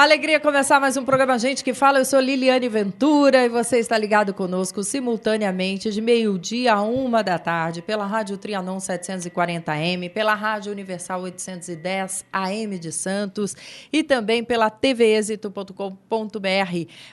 Alegria começar mais um programa Gente que Fala. Eu sou Liliane Ventura e você está ligado conosco simultaneamente de meio-dia a 1h pela Rádio Trianon 740M, pela Rádio Universal 810 AM de Santos e também pela tvexito.com.br.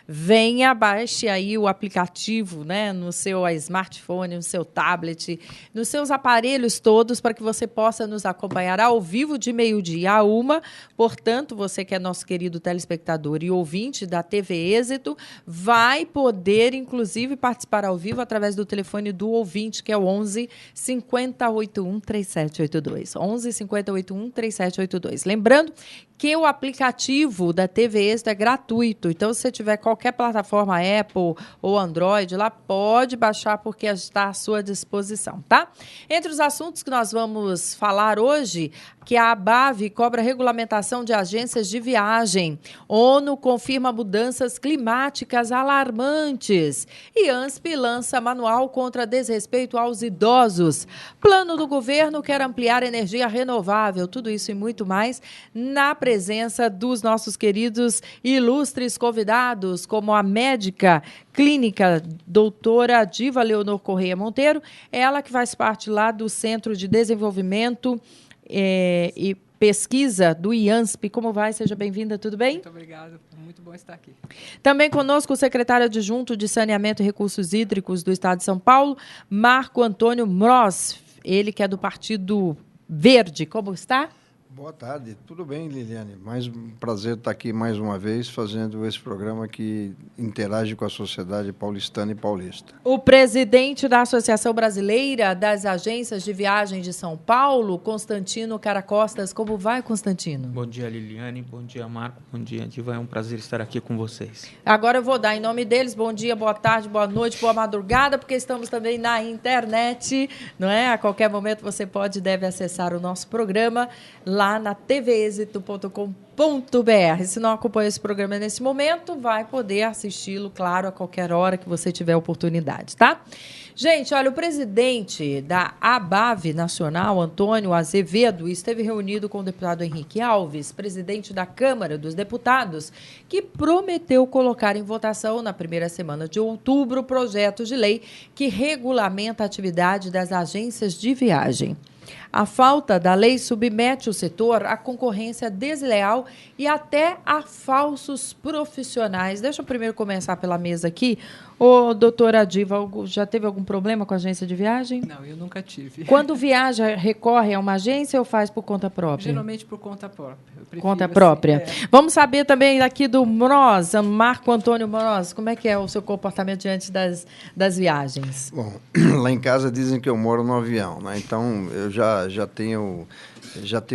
Venha, baixe aí o aplicativo, né, no seu smartphone, no seu tablet, nos seus aparelhos todos para que você possa nos acompanhar ao vivo de meio-dia a 1h. Portanto, você que é nosso querido telespectador e ouvinte da TV Êxito, vai poder, inclusive, participar ao vivo através do telefone do ouvinte, que é o 11 5081 3782. 11 5081 3782. Lembrando que o aplicativo da TV Êxito é gratuito. Então, se você tiver qualquer plataforma Apple ou Android, lá pode baixar porque está à sua disposição, tá? Entre os assuntos que nós vamos falar hoje, que a ABAV cobra regulamentação de agências de viagem. ONU confirma mudanças climáticas alarmantes. E ANSP lança manual contra desrespeito aos idosos. Plano do governo quer ampliar energia renovável. Tudo isso e muito mais na presença dos nossos queridos e ilustres convidados, como a médica clínica doutora Diva Leonor Correia Monteiro, ela que faz parte lá do Centro de Desenvolvimento e Pesquisa do IANSP. Como vai? Seja bem-vinda, tudo bem? Muito obrigado, muito bom estar aqui. Também conosco o secretário adjunto de Saneamento e Recursos Hídricos do Estado de São Paulo, Marco Antônio Mroz, ele que é do Partido Verde. Como está? Boa tarde, tudo bem, Liliane? Mais um prazer estar aqui mais uma vez fazendo esse programa que interage com a sociedade paulistana e paulista. O presidente da Associação Brasileira das Agências de Viagem de São Paulo, Constantino Caracostas. Como vai, Constantino? Bom dia, Liliane. Bom dia, Marco. Bom dia, Diva. É um prazer estar aqui com vocês. Agora eu vou dar em nome deles bom dia, boa tarde, boa noite, boa madrugada, porque estamos também na internet, não é? A qualquer momento você pode e deve acessar o nosso programa lá na tvexito.com.br. Se não acompanha esse programa nesse momento, vai poder assisti-lo, claro, a qualquer hora que você tiver oportunidade, tá? Gente, olha, o presidente da ABAV Nacional, Antônio Azevedo, esteve reunido com o deputado Henrique Alves, presidente da Câmara dos Deputados, que prometeu colocar em votação na primeira semana de outubro o projeto de lei que regulamenta a atividade das agências de viagem. A falta da lei submete o setor à concorrência desleal e até a falsos profissionais. Deixa eu primeiro começar pela mesa aqui. Ô, doutora Diva, já teve algum problema com a agência de viagem? Não, eu nunca tive. Quando viaja, recorre a uma agência ou faz por conta própria? Geralmente por conta própria. Conta própria. Vamos saber também aqui do Mroz, Marco Antônio Mroz, como é que é o seu comportamento diante das viagens? Bom, lá em casa dizem que eu moro no avião, né? Então eu já tenho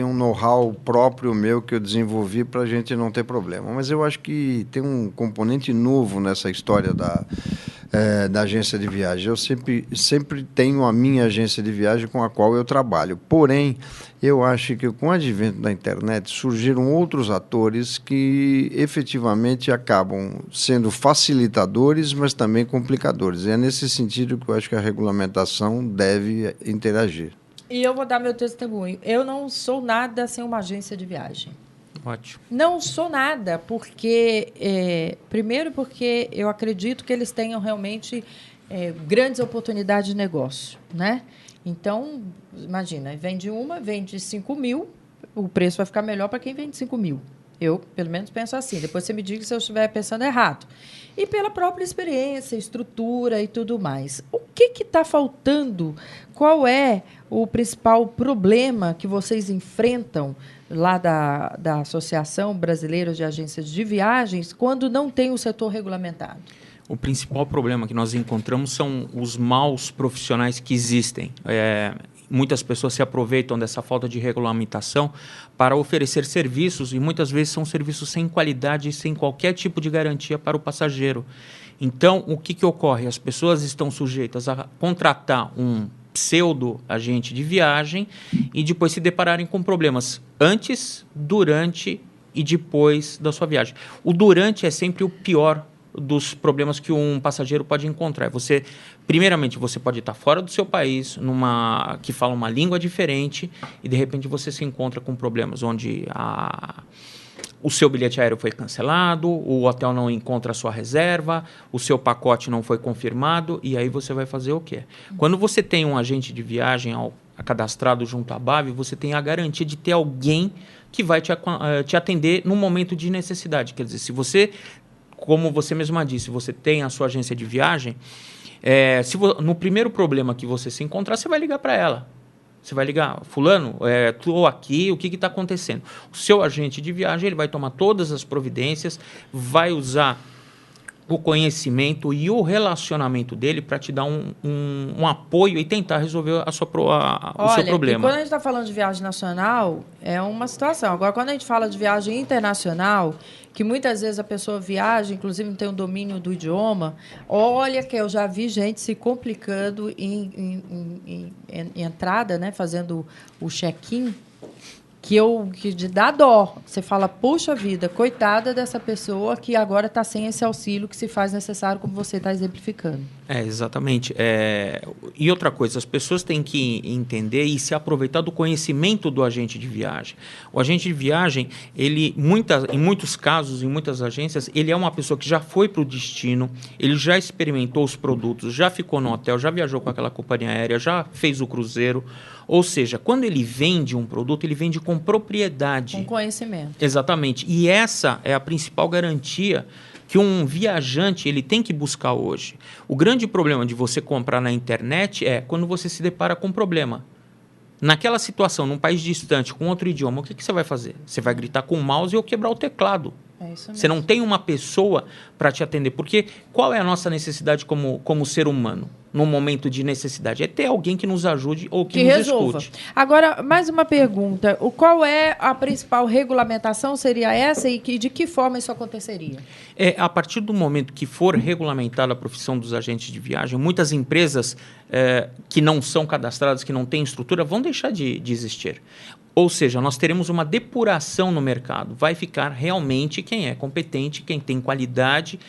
um know-how próprio meu que eu desenvolvi para a gente não ter problema. Mas eu acho que tem um componente novo nessa história da agência de viagem. Eu sempre tenho a minha agência de viagem com a qual eu trabalho. Porém, eu acho que com o advento da internet surgiram outros atores que efetivamente acabam sendo facilitadores, mas também complicadores. E é nesse sentido que eu acho que a regulamentação deve interagir. E eu vou dar meu testemunho. Eu não sou nada sem uma agência de viagem. Ótimo. Não sou nada, porque primeiro porque eu acredito que eles tenham realmente grandes oportunidades de negócio, né? Então, imagina, vende 5 mil, o preço vai ficar melhor para quem vende 5 mil. Eu, pelo menos, penso assim. Depois você me diga se eu estiver pensando errado. E pela própria experiência, estrutura e tudo mais. O que está faltando? Qual é o principal problema que vocês enfrentam lá da Associação Brasileira de Agências de Viagens quando não tem o setor regulamentado? O principal problema que nós encontramos são os maus profissionais que existem. Muitas pessoas se aproveitam dessa falta de regulamentação para oferecer serviços e muitas vezes são serviços sem qualidade e sem qualquer tipo de garantia para o passageiro. Então, o que ocorre? As pessoas estão sujeitas a contratar um pseudo-agente de viagem e depois se depararem com problemas antes, durante e depois da sua viagem. O durante é sempre o pior dos problemas que um passageiro pode encontrar. Primeiramente, você pode estar fora do seu país, que fala uma língua diferente, e de repente você se encontra com problemas onde o seu bilhete aéreo foi cancelado, o hotel não encontra a sua reserva, o seu pacote não foi confirmado, e aí você vai fazer o quê? Quando você tem um agente de viagem cadastrado junto à BAV, você tem a garantia de ter alguém que vai te atender no momento de necessidade. Quer dizer, se você, como você mesma disse, você tem a sua agência de viagem, no primeiro problema que você se encontrar, você vai ligar para ela. Você vai ligar, fulano, estou aqui, o que está acontecendo? O seu agente de viagem ele vai tomar todas as providências, vai usar o conhecimento e o relacionamento dele para te dar um apoio e tentar resolver o seu problema. Quando a gente está falando de viagem nacional, é uma situação. Agora, quando a gente fala de viagem internacional, que muitas vezes a pessoa viaja, inclusive não tem o domínio do idioma, olha que eu já vi gente se complicando em entrada, né, fazendo o check-in, que dá dó. Você fala, puxa vida, coitada dessa pessoa que agora está sem esse auxílio que se faz necessário, como você está exemplificando. Exatamente. E outra coisa, as pessoas têm que entender e se aproveitar do conhecimento do agente de viagem. O agente de viagem, ele, em muitos casos, em muitas agências, ele é uma pessoa que já foi para o destino, ele já experimentou os produtos, já ficou no hotel, já viajou com aquela companhia aérea, já fez o cruzeiro. Ou seja, quando ele vende um produto, ele vende com propriedade. Com conhecimento. Exatamente. E essa é a principal garantia que um viajante ele tem que buscar hoje. O grande problema de você comprar na internet é quando você se depara com um problema. Naquela situação, num país distante, com outro idioma, o que você vai fazer? Você vai gritar com o mouse ou quebrar o teclado. É isso mesmo. Você não tem uma pessoa para te atender. Porque qual é a nossa necessidade como ser humano? No momento de necessidade, é ter alguém que nos ajude ou que nos resolva. Escute. Agora, mais uma pergunta. Qual é a principal regulamentação? Seria essa e de que forma isso aconteceria? A partir do momento que for regulamentada a profissão dos agentes de viagem, muitas empresas que não são cadastradas, que não têm estrutura, vão deixar de existir. Ou seja, nós teremos uma depuração no mercado. Vai ficar realmente quem é competente, quem tem qualidade,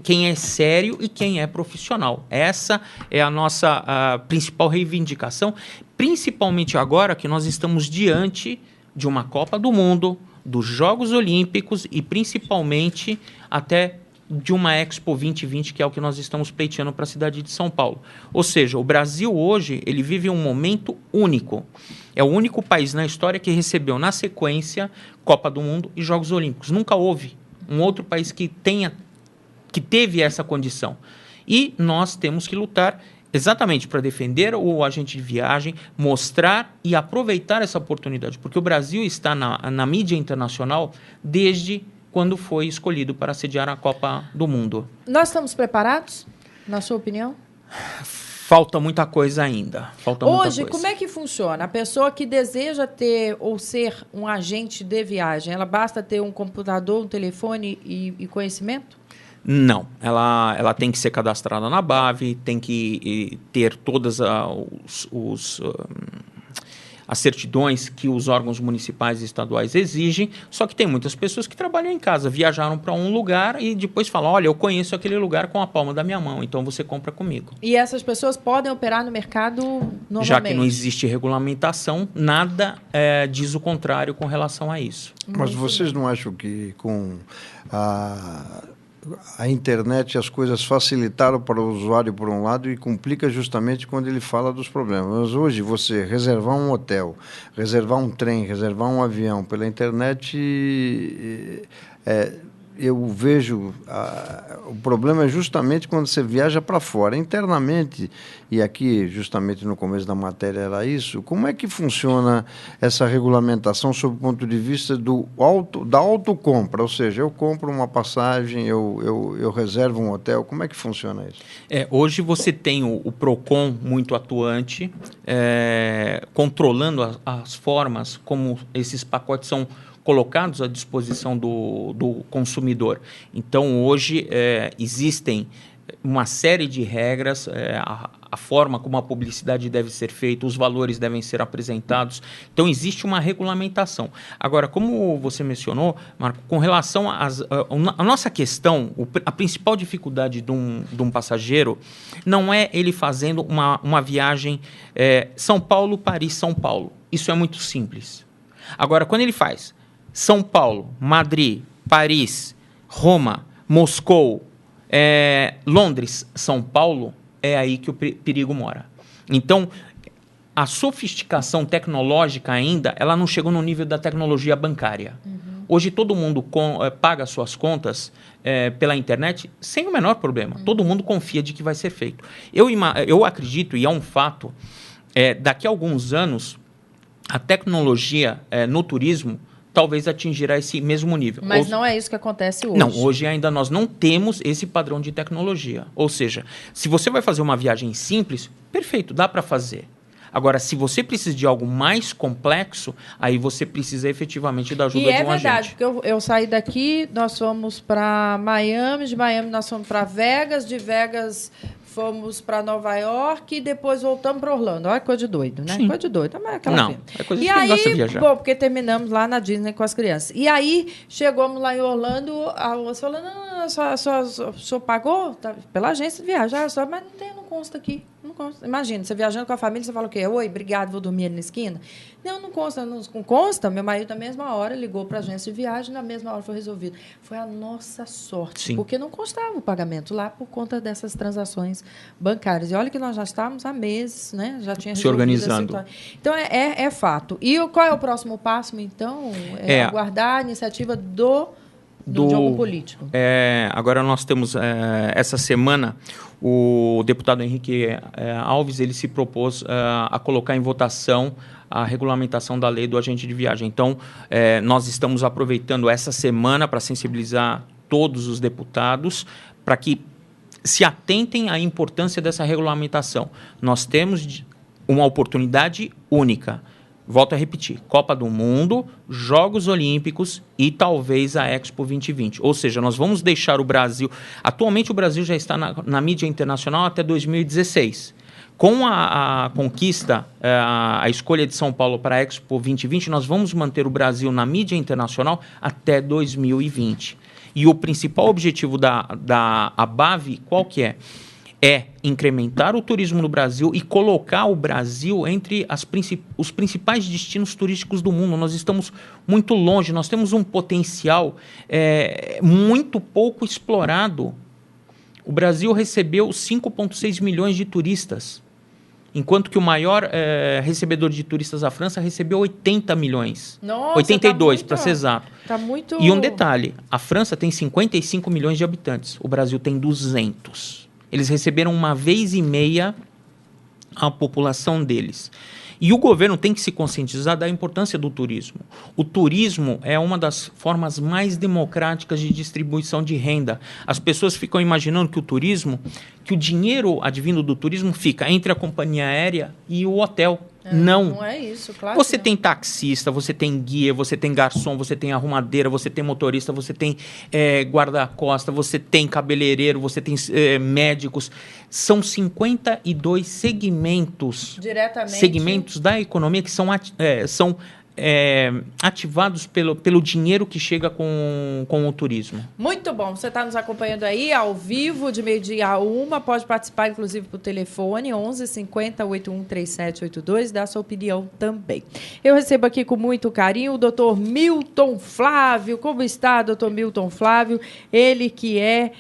quem é sério e quem é profissional. Essa é a nossa principal reivindicação, principalmente agora que nós estamos diante de uma Copa do Mundo, dos Jogos Olímpicos e principalmente até de uma Expo 2020, que é o que nós estamos pleiteando para a cidade de São Paulo. Ou seja, o Brasil hoje ele vive um momento único. É o único país na história que recebeu na sequência Copa do Mundo e Jogos Olímpicos. Nunca houve um outro país que teve essa condição. E nós temos que lutar exatamente para defender o agente de viagem, mostrar e aproveitar essa oportunidade, porque o Brasil está na mídia internacional desde quando foi escolhido para sediar a Copa do Mundo. Nós estamos preparados, na sua opinião? Falta muita coisa ainda. Hoje, como é que funciona? A pessoa que deseja ter ou ser um agente de viagem, ela basta ter um computador, um telefone e conhecimento? Não, ela tem que ser cadastrada na BAV, tem que ter todas as certidões que os órgãos municipais e estaduais exigem, só que tem muitas pessoas que trabalham em casa, viajaram para um lugar e depois falam, olha, eu conheço aquele lugar com a palma da minha mão, então você compra comigo. E essas pessoas podem operar no mercado normalmente? Já que não existe regulamentação, nada diz o contrário com relação a isso. Mas vocês não acham que com a internet as coisas facilitaram para o usuário por um lado e complica justamente quando ele fala dos problemas. Mas hoje você reservar um hotel, reservar um trem, reservar um avião pela internet, eu vejo o problema é justamente quando você viaja para fora. Internamente, e aqui justamente no começo da matéria era isso, como é que funciona essa regulamentação sob o ponto de vista da autocompra? Ou seja, eu compro uma passagem, eu reservo um hotel, como é que funciona isso? Hoje você tem o PROCON muito atuante, controlando as formas como esses pacotes são colocados à disposição do consumidor. Então, hoje, existem uma série de regras, a forma como a publicidade deve ser feita, os valores devem ser apresentados. Então, existe uma regulamentação. Agora, como você mencionou, Marco, com relação a nossa questão, a principal dificuldade de um passageiro não é ele fazendo uma viagem São Paulo, Paris, São Paulo. Isso é muito simples. Agora, quando ele faz São Paulo, Madrid, Paris, Roma, Moscou, Londres, São Paulo, é aí que o perigo mora. Então, a sofisticação tecnológica ainda, ela não chegou no nível da tecnologia bancária. Hoje todo mundo paga suas contas pela internet sem o menor problema. Todo mundo confia de que vai ser feito. Eu acredito, e é um fato, daqui a alguns anos, a tecnologia no turismo talvez atingirá esse mesmo nível. Mas não é isso que acontece hoje. Não, hoje ainda nós não temos esse padrão de tecnologia. Ou seja, se você vai fazer uma viagem simples, perfeito, dá para fazer. Agora, se você precisa de algo mais complexo, aí você precisa efetivamente da ajuda de um agente. E é verdade, porque eu saí daqui, nós fomos para Miami, de Miami nós fomos para Vegas, de Vegas fomos para Nova York e depois voltamos para Orlando. Olha que coisa de doido, né? Sim. Coisa de doido. Não, é coisa de quem gosta de viajar. Bom, porque terminamos lá na Disney com as crianças. E aí, chegamos lá em Orlando, a moça falou, não, o senhor pagou pela agência de viagem? Mas não consta aqui. Não consta. Imagina, você viajando com a família, você fala o quê? Oi, obrigado, vou dormir ali na esquina. Não consta. Não consta. Meu marido, na mesma hora, ligou para a agência de viagem, na mesma hora foi resolvido. Foi a nossa sorte. Sim. Porque não constava o pagamento lá por conta dessas transações bancárias. E olha que nós já estávamos há meses, né? Já tinha se organizando. Então, é fato. E qual é o próximo passo, então? Aguardar a iniciativa do jogo político. Agora nós temos, essa semana, o deputado Henrique Alves, ele se propôs a colocar em votação a regulamentação da lei do agente de viagem. Então, nós estamos aproveitando essa semana para sensibilizar todos os deputados para que se atentem à importância dessa regulamentação. Nós temos uma oportunidade única. Volto a repetir, Copa do Mundo, Jogos Olímpicos e talvez a Expo 2020. Ou seja, nós vamos deixar o Brasil... Atualmente o Brasil já está na mídia internacional até 2016. Com a conquista, a escolha de São Paulo para a Expo 2020, nós vamos manter o Brasil na mídia internacional até 2020. E o principal objetivo da ABAV, qual que é? É incrementar o turismo no Brasil e colocar o Brasil entre os principais destinos turísticos do mundo. Nós estamos muito longe, nós temos um potencial muito pouco explorado. O Brasil recebeu 5,6 milhões de turistas, enquanto que o maior recebedor de turistas, a França, recebeu 80 milhões. Nossa, 82, para ser exato. Tá muito... E um detalhe, a França tem 55 milhões de habitantes, o Brasil tem 200. Eles receberam 1,5 vezes a população deles. E o governo tem que se conscientizar da importância do turismo. O turismo é uma das formas mais democráticas de distribuição de renda. As pessoas ficam imaginando que o dinheiro advindo do turismo fica entre a companhia aérea e o hotel. Não é isso, claro. Você tem taxista, você tem guia, você tem garçom, você tem arrumadeira, você tem motorista, você tem guarda-costa, você tem cabeleireiro, você tem médicos. São 52 segmentos da economia que são ativados pelo dinheiro que chega com o turismo. Muito bom. Você está nos acompanhando aí ao vivo, de 12h a 1h. Pode participar, inclusive, por telefone 11 50 81 3782. Dá sua opinião também. Eu recebo aqui com muito carinho o doutor Milton Flávio. Como está, doutor Milton Flávio? Ele que é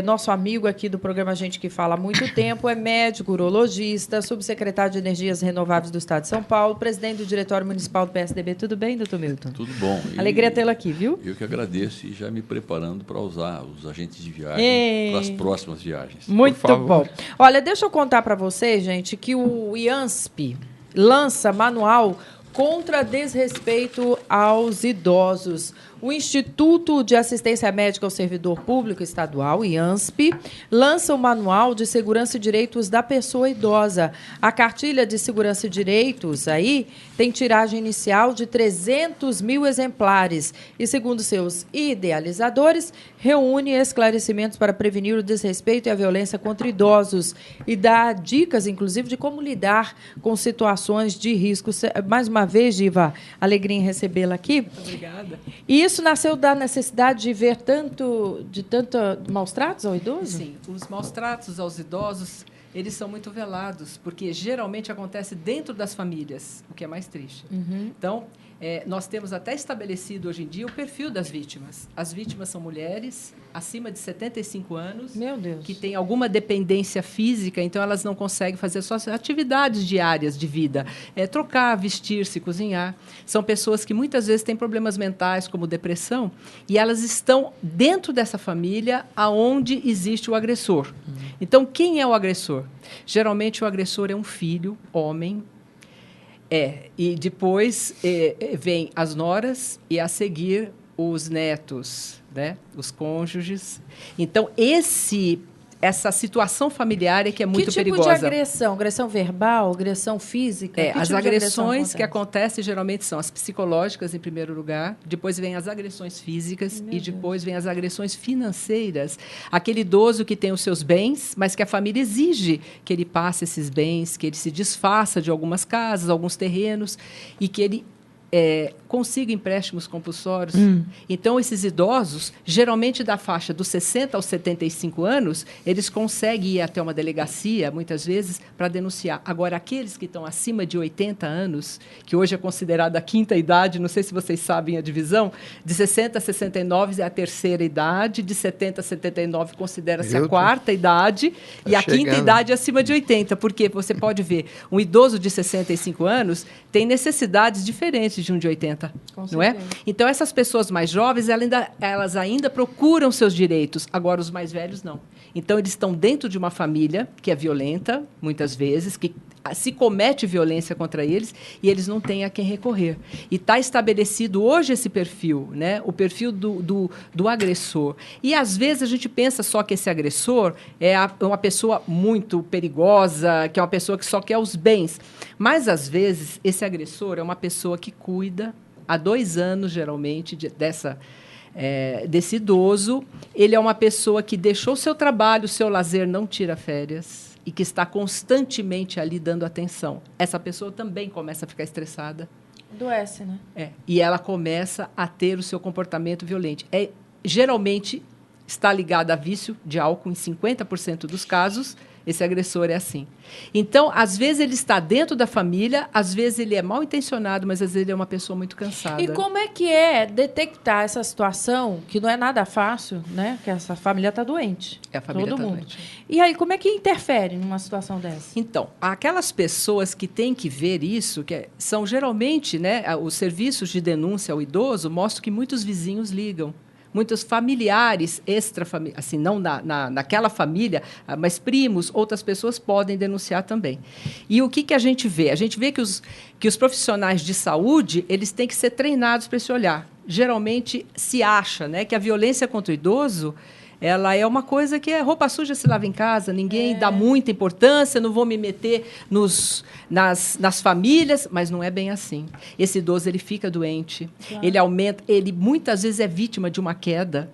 nosso amigo aqui do programa Gente que Fala há muito tempo, é médico, urologista, subsecretário de Energias Renováveis do Estado de São Paulo, presidente do Diretório Municipal do PSDB. Tudo bem, doutor Milton? Tudo bom. Alegria tê-lo aqui, viu? Eu que agradeço e já me preparando para usar os agentes de viagem para as próximas viagens. Muito bom. Olha, deixa eu contar para vocês, gente, que o IANSP lança manual contra desrespeito aos idosos. O Instituto de Assistência Médica ao Servidor Público Estadual, IANSP, lança o Manual de Segurança e Direitos da Pessoa Idosa. A cartilha de Segurança e Direitos aí tem tiragem inicial de 300 mil exemplares e, segundo seus idealizadores, reúne esclarecimentos para prevenir o desrespeito e a violência contra idosos e dá dicas, inclusive, de como lidar com situações de risco. Mais uma vez, Diva, alegria em recebê-la aqui. Obrigada. E isso nasceu da necessidade de ver tanto maus tratos ao idoso? Sim, os maus tratos aos idosos, eles são muito velados, porque geralmente acontece dentro das famílias, o que é mais triste. Uhum. Então, Nós temos até estabelecido hoje em dia o perfil das vítimas. As vítimas são mulheres acima de 75 anos, Meu Deus, que têm alguma dependência física, então elas não conseguem fazer suas atividades diárias de vida. Trocar, vestir-se, cozinhar. São pessoas que muitas vezes têm problemas mentais, como depressão, e elas estão dentro dessa família aonde existe o agressor. Então, quem é o agressor? Geralmente, o agressor é um filho, homem. E depois vem as noras e, a seguir, os netos, né? Os cônjuges. Então, essa situação familiar é que é muito perigosa. Que tipo de agressão? Agressão verbal? Agressão física? As agressões que acontecem geralmente são as psicológicas, em primeiro lugar. Depois vem as agressões físicas e depois vem as agressões financeiras. Aquele idoso que tem os seus bens, mas que a família exige que ele passe esses bens, que ele se desfaça de algumas casas, alguns terrenos e que ele consiga empréstimos compulsórios. Então, esses idosos, geralmente da faixa dos 60 aos 75 anos, eles conseguem ir até uma delegacia, muitas vezes, para denunciar. Agora, aqueles que estão acima de 80 anos, que hoje é considerada a quinta idade, não sei se vocês sabem a divisão, de 60 a 69 é a terceira idade, de 70 a 79 considera-se a quarta idade, e a quinta idade é acima de 80, porque você pode ver, um idoso de 65 anos tem necessidades diferentes de um de 80, não é? Então, essas pessoas mais jovens, elas ainda procuram seus direitos, agora os mais velhos não. Então, eles estão dentro de uma família que é violenta, muitas vezes, que se comete violência contra eles e eles não têm a quem recorrer. E está estabelecido hoje esse perfil, né? O perfil do agressor. E, às vezes, a gente pensa só que esse agressor é uma pessoa muito perigosa, que é uma pessoa que só quer os bens. Mas, às vezes, esse agressor é uma pessoa que cuida, há 2 anos, geralmente, desse idoso. Ele é uma pessoa que deixou o seu trabalho, o seu lazer, não tira férias e que está constantemente ali dando atenção. Essa pessoa também começa a ficar estressada. Adoece, né? E ela começa a ter o seu comportamento violento. Geralmente, está ligado a vício de álcool, em 50% dos casos. Esse agressor é assim. Então, às vezes, ele está dentro da família, às vezes, ele é mal intencionado, mas, às vezes, ele é uma pessoa muito cansada. E como é que é detectar essa situação, que não é nada fácil, né? Que essa família está doente. A família todo mundo. Doente. E aí, como é que interfere numa situação dessa? Então, aquelas pessoas que têm que ver isso, são geralmente, né, os serviços de denúncia ao idoso, mostram que muitos vizinhos ligam. Muitos familiares, assim, não naquela família, mas primos, outras pessoas podem denunciar também. E o que a gente vê? A gente vê que os profissionais de saúde, eles têm que ser treinados para esse olhar. Geralmente se acha, né, que a violência contra o idoso, ela é uma coisa que roupa suja se lava em casa, ninguém dá muita importância, não vou me meter nas famílias, mas não é bem assim. Esse idoso, ele fica doente, ele aumenta, ele muitas vezes é vítima de uma queda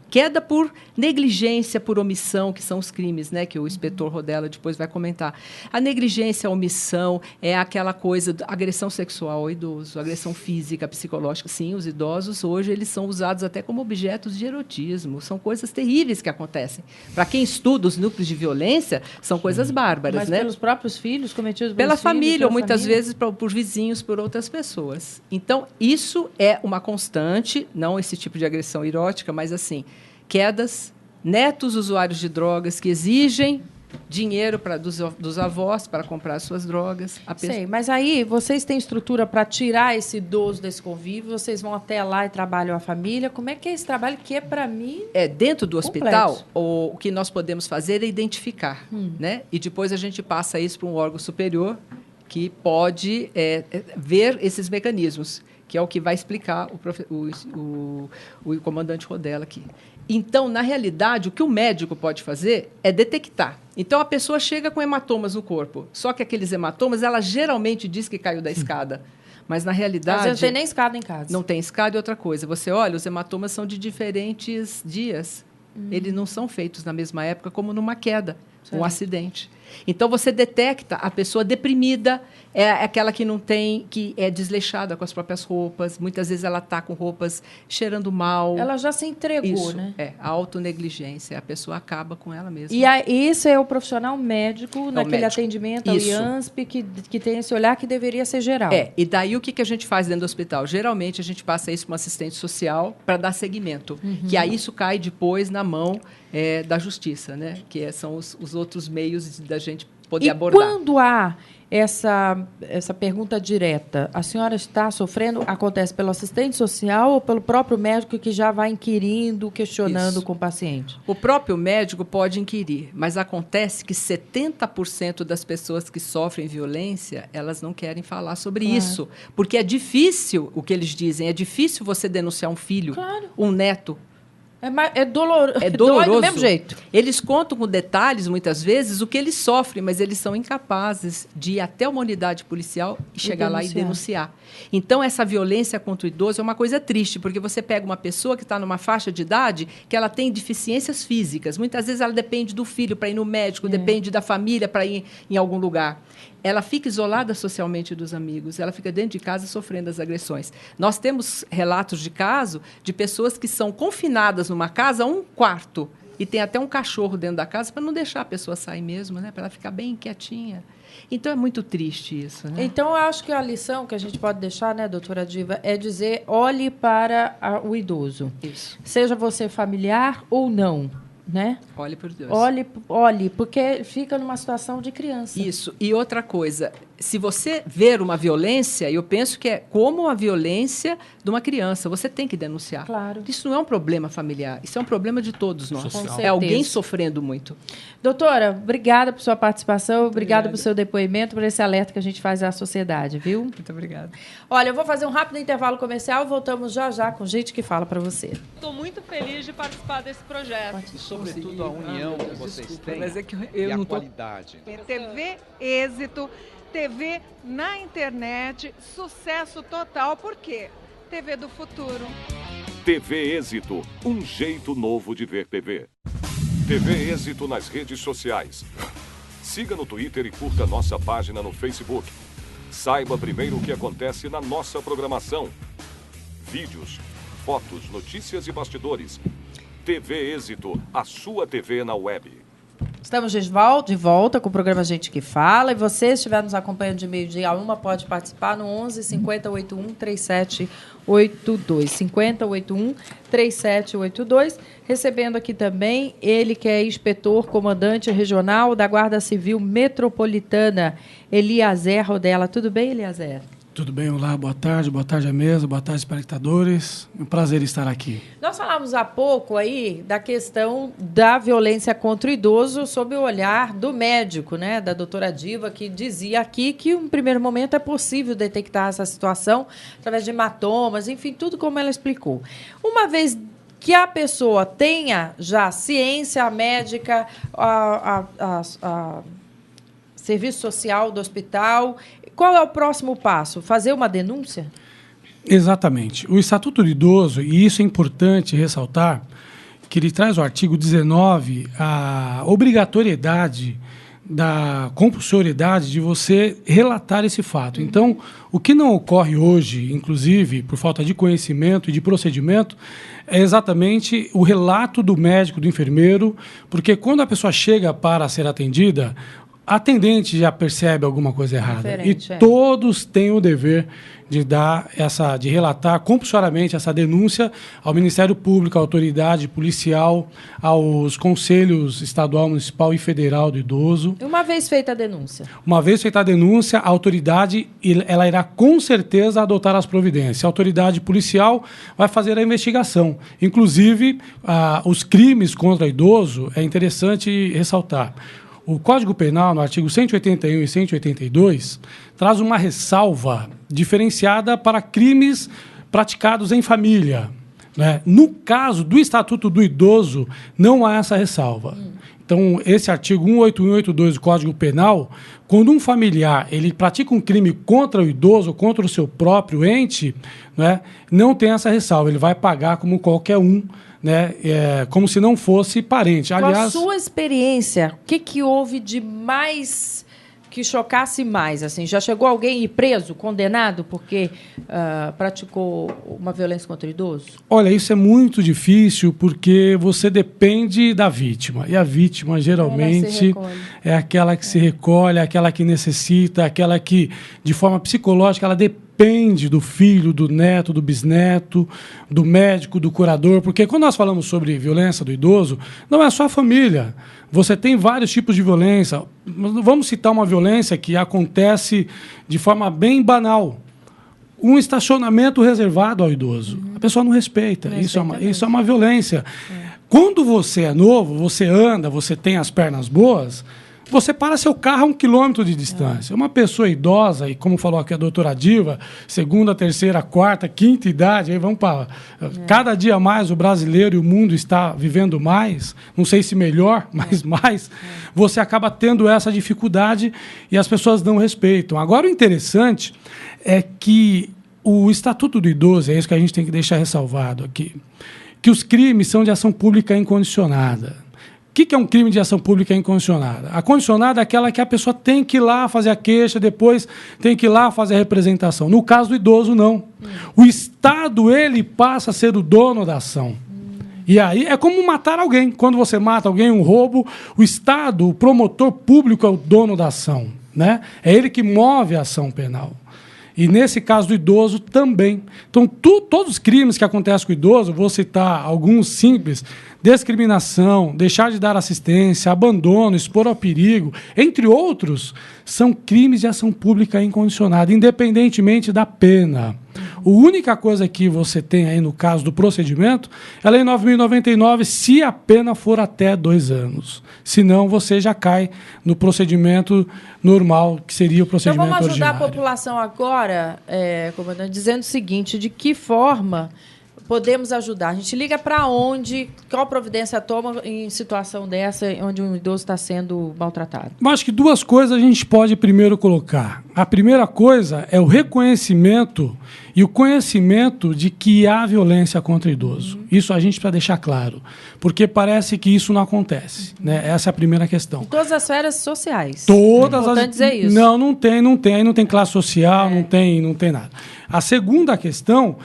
por negligência, por omissão, que são os crimes, né, que o inspetor Rodella depois vai comentar. A negligência, a omissão, é aquela coisa da agressão sexual ao idoso, agressão física, psicológica. Sim, os idosos hoje eles são usados até como objetos de erotismo, são coisas terríveis que acontecem. Para quem estuda os núcleos de violência, são coisas bárbaras. Mas né? pelos próprios filhos, cometidos pela pelos família, filhos, ou muitas vezes por vizinhos, por outras pessoas. Então, isso é uma constante, não esse tipo de agressão erótica, mas assim, quedas, netos usuários de drogas que exigem dinheiro dos avós para comprar suas drogas. Sei, mas aí vocês têm estrutura para tirar esse idoso desse convívio, vocês vão até lá e trabalham a família. Como é que é esse trabalho que para mim... Dentro do hospital, o que nós podemos fazer é identificar, né? E depois a gente passa isso para um órgão superior que pode ver esses mecanismos, que é o que vai explicar o comandante Rodella aqui. Então, na realidade, o que o médico pode fazer é detectar. Então, a pessoa chega com hematomas no corpo, só que aqueles hematomas, ela geralmente diz que caiu da escada. Mas, na realidade... Às vezes não tem nem escada em casa. Não tem escada e outra coisa. Você olha, os hematomas são de diferentes dias. Eles não são feitos na mesma época como numa queda, um acidente. Então, você detecta a pessoa deprimida, é aquela que não tem, que é desleixada com as próprias roupas. Muitas vezes ela está com roupas cheirando mal. Ela já se entregou, Isso, né? a autonegligência. A pessoa acaba com ela mesma. E isso é o profissional médico, naquele médico. atendimento ao Isso. IANSP, que tem esse olhar que deveria ser geral. E daí o que a gente faz dentro do hospital? Geralmente a gente passa isso para um assistente social para dar seguimento. Que aí isso cai depois na mão da justiça, né? Que são os outros meios da gente poder abordar. Quando há essa pergunta direta, a senhora está sofrendo, acontece pelo assistente social ou pelo próprio médico que já vai inquirindo, questionando com o paciente? O próprio médico pode inquirir, mas acontece que 70% das pessoas que sofrem violência, elas não querem falar sobre isso. Porque é difícil, o que eles dizem, é difícil você denunciar um filho, um neto. É doloroso. Dói do mesmo jeito. Eles contam com detalhes, muitas vezes, o que eles sofrem, mas eles são incapazes de ir até uma unidade policial e chegar lá e denunciar. Então, essa violência contra o idoso é uma coisa triste, porque você pega uma pessoa que está numa faixa de idade que ela tem deficiências físicas. Muitas vezes ela depende do filho para ir no médico, depende da família para ir em algum lugar. Ela fica isolada socialmente dos amigos, ela fica dentro de casa sofrendo as agressões. Nós temos relatos de caso de pessoas que são confinadas numa casa a um quarto e tem até um cachorro dentro da casa para não deixar a pessoa sair mesmo, né? Para ela ficar bem quietinha. Então, é muito triste isso, né? Então, eu acho que a lição que a gente pode deixar, né, doutora Diva, é dizer, olhe para o idoso. Isso. Seja você familiar ou não, né? Olhe por Deus. Olhe, porque fica numa situação de criança. Isso. E outra coisa, se você ver uma violência, eu penso que é como a violência de uma criança, você tem que denunciar. Claro. Isso não é um problema familiar, isso é um problema de todos nós. Social. É alguém sofrendo muito. Doutora, obrigada por sua participação, obrigada por seu depoimento, por esse alerta que a gente faz à sociedade, viu? Muito obrigada. Olha, eu vou fazer um rápido intervalo comercial, voltamos já com gente que fala para você. Estou muito feliz de participar desse projeto. E, sobretudo, a união que vocês têm mas é que e eu a não tô... qualidade. TV Êxito, TV na internet, sucesso total. Por quê? TV do futuro. TV Êxito, um jeito novo de ver TV. TV Êxito nas redes sociais. Siga no Twitter e curta nossa página no Facebook. Saiba primeiro o que acontece na nossa programação. Vídeos, fotos, notícias e bastidores. TV Êxito, a sua TV na web. Estamos de volta com o programa Gente que Fala. E você, se estiver nos acompanhando de meio-dia a 1, pode participar no 11 50 81 3782. 50 81 3782. Recebendo aqui também ele que é inspetor, comandante regional da Guarda Civil Metropolitana, Eliazer Rodella. Tudo bem, Eliazer? Tudo bem, olá, boa tarde à mesa, boa tarde, espectadores. É um prazer estar aqui. Nós falamos há pouco aí da questão da violência contra o idoso sob o olhar do médico, né, da doutora Diva, que dizia aqui que, em primeiro momento, é possível detectar essa situação através de hematomas, enfim, tudo como ela explicou. Uma vez que a pessoa tenha já ciência médica, a serviço social do hospital, qual é o próximo passo? Fazer uma denúncia? Exatamente. O Estatuto do Idoso, e isso é importante ressaltar, que ele traz o artigo 19, a obrigatoriedade da compulsoriedade de você relatar esse fato. Então, o que não ocorre hoje, inclusive por falta de conhecimento e de procedimento, é exatamente o relato do médico, do enfermeiro, porque quando a pessoa chega para ser atendida, a atendente já percebe alguma coisa errada. Todos têm o dever de relatar compulsoriamente essa denúncia ao Ministério Público, à autoridade policial, aos conselhos estadual, municipal e federal do idoso. Uma vez feita a denúncia? Uma vez feita a denúncia, a autoridade ela irá com certeza adotar as providências. A autoridade policial vai fazer a investigação. Inclusive, os crimes contra idoso, é interessante ressaltar. O Código Penal, no artigo 181 e 182, traz uma ressalva diferenciada para crimes praticados em família, né? No caso do Estatuto do Idoso, não há essa ressalva. Então, esse artigo 181 e 182 do Código Penal, quando um familiar ele pratica um crime contra o idoso, contra o seu próprio ente, né, não tem essa ressalva, ele vai pagar como qualquer um, né? Como se não fosse parente. Com Aliás, a sua experiência, o que houve de mais que chocasse mais? Assim, já chegou alguém ir preso, condenado, porque praticou uma violência contra o idoso? Olha, isso é muito difícil porque você depende da vítima. E a vítima, geralmente, é aquela que se recolhe, aquela que necessita, aquela que, de forma psicológica, ela depende do filho, do neto, do bisneto, do médico, do curador. Porque quando nós falamos sobre violência do idoso, não é só a família. Você tem vários tipos de violência. Vamos citar uma violência que acontece de forma bem banal. Um estacionamento reservado ao idoso. A pessoa não respeita. Isso é uma violência. Quando você é novo, você anda, você tem as pernas boas, você para seu carro a 1 quilômetro de distância. Uma pessoa idosa, e como falou aqui a doutora Diva, 2ª, 3ª, 4ª, 5ª idade, aí vamos para... Cada dia mais o brasileiro e o mundo está vivendo mais, não sei se melhor, mas mais, você acaba tendo essa dificuldade e as pessoas não respeitam. Agora, o interessante é que o Estatuto do Idoso, é isso que a gente tem que deixar ressalvado aqui, que os crimes são de ação pública incondicionada. O que é um crime de ação pública incondicionada? A condicionada é aquela que a pessoa tem que ir lá fazer a queixa, depois tem que ir lá fazer a representação. No caso do idoso, não. O Estado, ele passa a ser o dono da ação. E aí é como matar alguém. Quando você mata alguém, um roubo, o Estado, o promotor público é o dono da ação, né? É ele que move a ação penal. E nesse caso do idoso também. Então, todos os crimes que acontecem com o idoso, vou citar alguns simples: discriminação, deixar de dar assistência, abandono, expor ao perigo, entre outros, são crimes de ação pública incondicionada, independentemente da pena. A única coisa que você tem aí no caso do procedimento é a Lei 9.099, se a pena for até 2 anos. Senão, você já cai no procedimento normal, que seria o procedimento ordinário. Então, vamos ajudar ordinário. a população agora, comandante, dizendo o seguinte: de que forma podemos ajudar? A gente liga para onde? Qual providência toma em situação dessa, onde um idoso está sendo maltratado? Eu acho que 2 coisas a gente pode primeiro colocar. A primeira coisa é o reconhecimento e o conhecimento de que há violência contra o idoso. Isso a gente precisa deixar claro, porque parece que isso não acontece, né? Essa é a primeira questão. Em todas as esferas sociais. Todas é importante dizer isso. Não tem. Aí não tem classe social, não tem nada. A segunda questão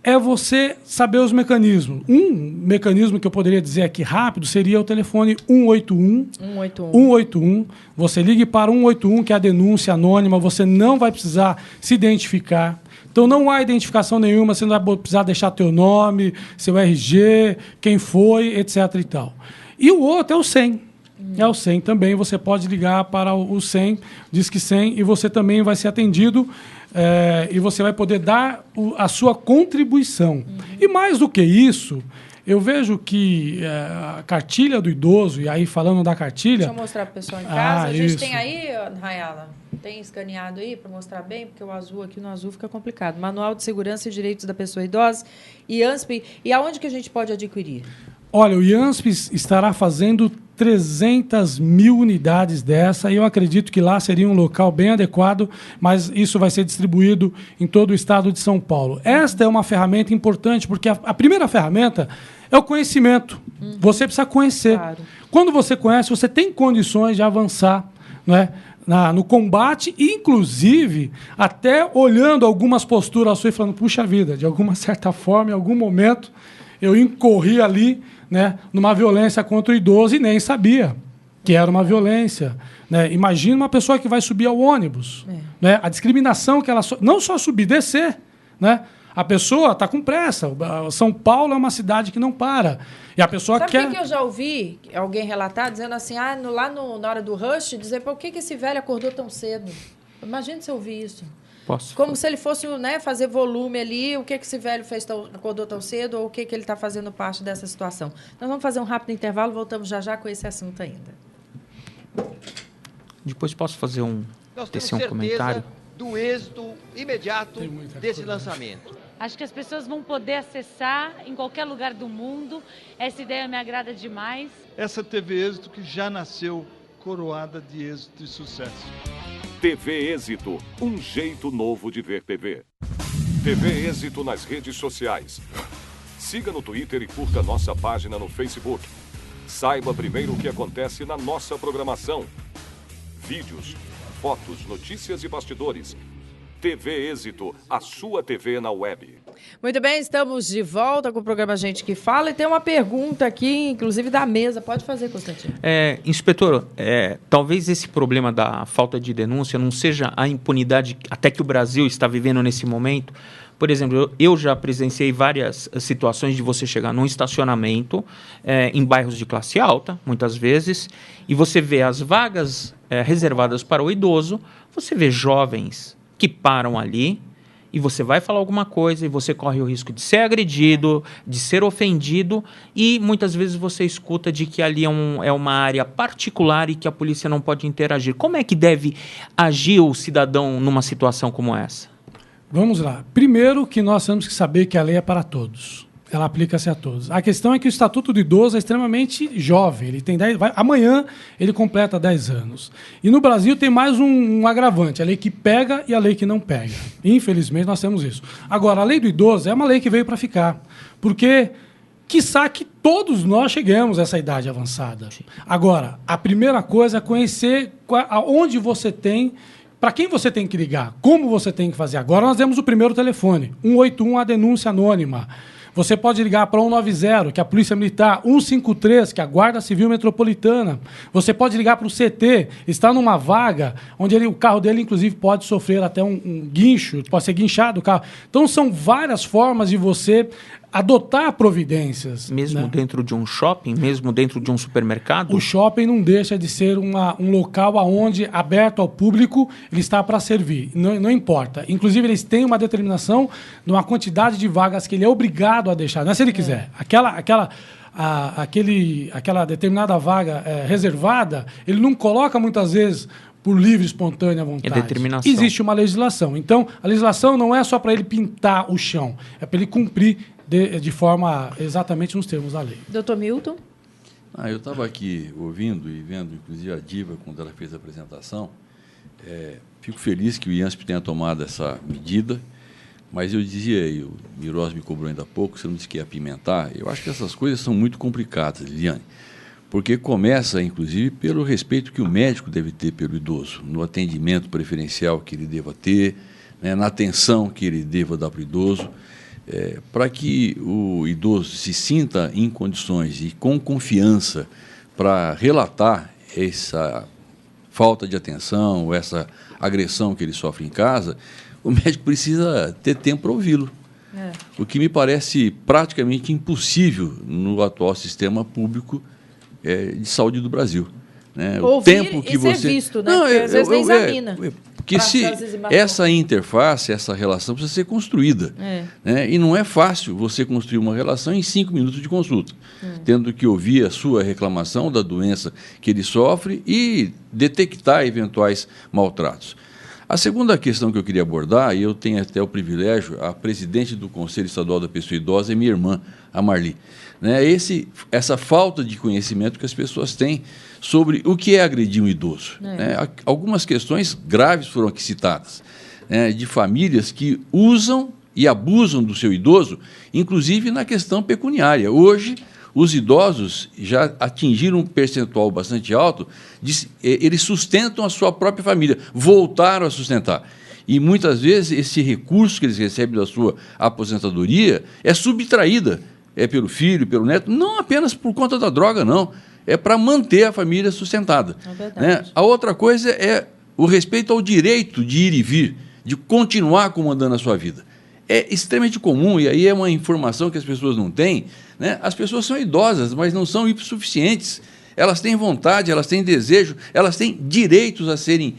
é você saber os mecanismos. Um mecanismo que eu poderia dizer aqui rápido seria o telefone 181. 181. Você ligue para 181, que é a denúncia anônima, você não vai precisar se identificar. Então, não há identificação nenhuma, você não vai precisar deixar teu nome, seu RG, quem foi, etc. e tal. E o outro é o 100. É o 100 também, você pode ligar para o 100, Disque 100, e você também vai ser atendido e você vai poder dar a sua contribuição. E mais do que isso, eu vejo que a cartilha do idoso, e aí falando da cartilha... Deixa eu mostrar para o pessoal em casa. A gente tem aí, Rayala, tem escaneado aí para mostrar bem, porque o azul aqui no azul fica complicado. Manual de Segurança e Direitos da Pessoa Idosa, IANSP. E aonde que a gente pode adquirir? Olha, o IANSP estará fazendo 300 mil unidades dessa, e eu acredito que lá seria um local bem adequado, mas isso vai ser distribuído em todo o estado de São Paulo. Esta é uma ferramenta importante, porque a primeira ferramenta é o conhecimento. Você precisa conhecer. Claro. Quando você conhece, você tem condições de avançar, não é? No combate, inclusive até olhando algumas posturas suas e falando, puxa vida, de alguma certa forma, em algum momento, eu incorri ali, né, numa violência contra o idoso e nem sabia que era uma violência. Né? Imagina uma pessoa que vai subir ao ônibus. Né? A discriminação que ela... Não só subir, descer. Né? A pessoa está com pressa. São Paulo é uma cidade que não para. E a pessoa Sabe quer... o que eu já ouvi alguém relatar, dizendo assim, lá na hora do rush, dizer, por que esse velho acordou tão cedo? Imagina se eu ouvir isso. Como se ele fosse, né, fazer volume ali, o que esse velho acordou tão cedo, ou o que ele está fazendo parte dessa situação. Nós vamos fazer um rápido intervalo, voltamos já com esse assunto ainda. Depois posso fazer um comentário? Do êxito imediato desse lançamento. Acho que as pessoas vão poder acessar em qualquer lugar do mundo. Essa ideia me agrada demais. Essa TV Êxito que já nasceu coroada de êxito e sucesso. TV Êxito, um jeito novo de ver TV. TV Êxito nas redes sociais. Siga no Twitter e curta nossa página no Facebook. Saiba primeiro o que acontece na nossa programação. Vídeos, fotos, notícias e bastidores. TV Êxito, a sua TV na web. Muito bem, estamos de volta com o programa Gente que Fala e tem uma pergunta aqui, inclusive da mesa. Pode fazer, Constantino. Inspetor, talvez esse problema da falta de denúncia não seja a impunidade até que o Brasil está vivendo nesse momento. Por exemplo, eu já presenciei várias situações de você chegar num estacionamento em bairros de classe alta, muitas vezes, e você vê as vagas reservadas para o idoso, você vê jovens que param ali e você vai falar alguma coisa e você corre o risco de ser agredido, de ser ofendido e muitas vezes você escuta de que ali é uma área particular e que a polícia não pode interagir. Como é que deve agir o cidadão numa situação como essa? Vamos lá. Primeiro que nós temos que saber que a lei é para todos. Ela aplica-se a todos. A questão é que o Estatuto do Idoso é extremamente jovem. Ele tem amanhã ele completa 10 anos. E no Brasil tem mais um agravante, a lei que pega e a lei que não pega. Infelizmente nós temos isso. Agora, a lei do idoso é uma lei que veio para ficar. Porque, quiçá que todos nós chegamos a essa idade avançada. Agora, a primeira coisa é conhecer onde você tem... Para quem você tem que ligar? Como você tem que fazer? Agora nós temos o primeiro telefone, 181, a denúncia anônima. Você pode ligar para 190, que é a Polícia Militar, 153, que é a Guarda Civil Metropolitana. Você pode ligar para o CT, está numa vaga, onde o carro dele, inclusive, pode sofrer até um guincho, pode ser guinchado o carro. Então, são várias formas de você adotar providências. Mesmo dentro de um shopping, mesmo dentro de um supermercado? O shopping não deixa de ser um local onde, aberto ao público, ele está para servir. Não importa. Inclusive, eles têm uma determinação de uma quantidade de vagas que ele é obrigado a deixar. Não é se ele quiser. Aquela determinada vaga reservada, ele não coloca muitas vezes por livre, espontânea vontade. É determinação. Existe uma legislação. Então, a legislação não é só para ele pintar o chão, é para ele cumprir de forma exatamente nos termos da lei. Doutor Milton? Eu estava aqui ouvindo e vendo, inclusive, a Diva, quando ela fez a apresentação. Fico feliz que o IANSP tenha tomado essa medida, mas eu dizia, e o Miros me cobrou ainda há pouco, você não disse que ia apimentar. Eu acho que essas coisas são muito complicadas, Liliane, porque começa, inclusive, pelo respeito que o médico deve ter pelo idoso, no atendimento preferencial que ele deva ter, na atenção que ele deva dar para o idoso, para que o idoso se sinta em condições e com confiança para relatar essa falta de atenção, essa agressão que ele sofre em casa, o médico precisa ter tempo para ouvi-lo. O que me parece praticamente impossível no atual sistema público de saúde do Brasil. Ouvir o tempo que você... ser visto, né? Porque às vezes nem examina. Porque se essa interface, essa relação precisa ser construída. E não é fácil você construir uma relação em 5 minutos de consulta, tendo que ouvir a sua reclamação da doença que ele sofre e detectar eventuais maltratos. A segunda questão que eu queria abordar, e eu tenho até o privilégio, a presidente do Conselho Estadual da Pessoa Idosa é minha irmã, a Marli. Essa falta de conhecimento que as pessoas têm sobre o que é agredir um idoso. Algumas questões graves foram aqui citadas, de famílias que usam e abusam do seu idoso, inclusive na questão pecuniária. Hoje, os idosos já atingiram um percentual bastante alto, eles sustentam a sua própria família, voltaram a sustentar. E, muitas vezes, esse recurso que eles recebem da sua aposentadoria é subtraída, pelo filho, pelo neto, não apenas por conta da droga, não. É para manter a família sustentada. A outra coisa é o respeito ao direito de ir e vir, de continuar comandando a sua vida. É extremamente comum, e aí é uma informação que as pessoas não têm, As pessoas são idosas, mas não são hipossuficientes. Elas têm vontade, elas têm desejo, elas têm direitos a serem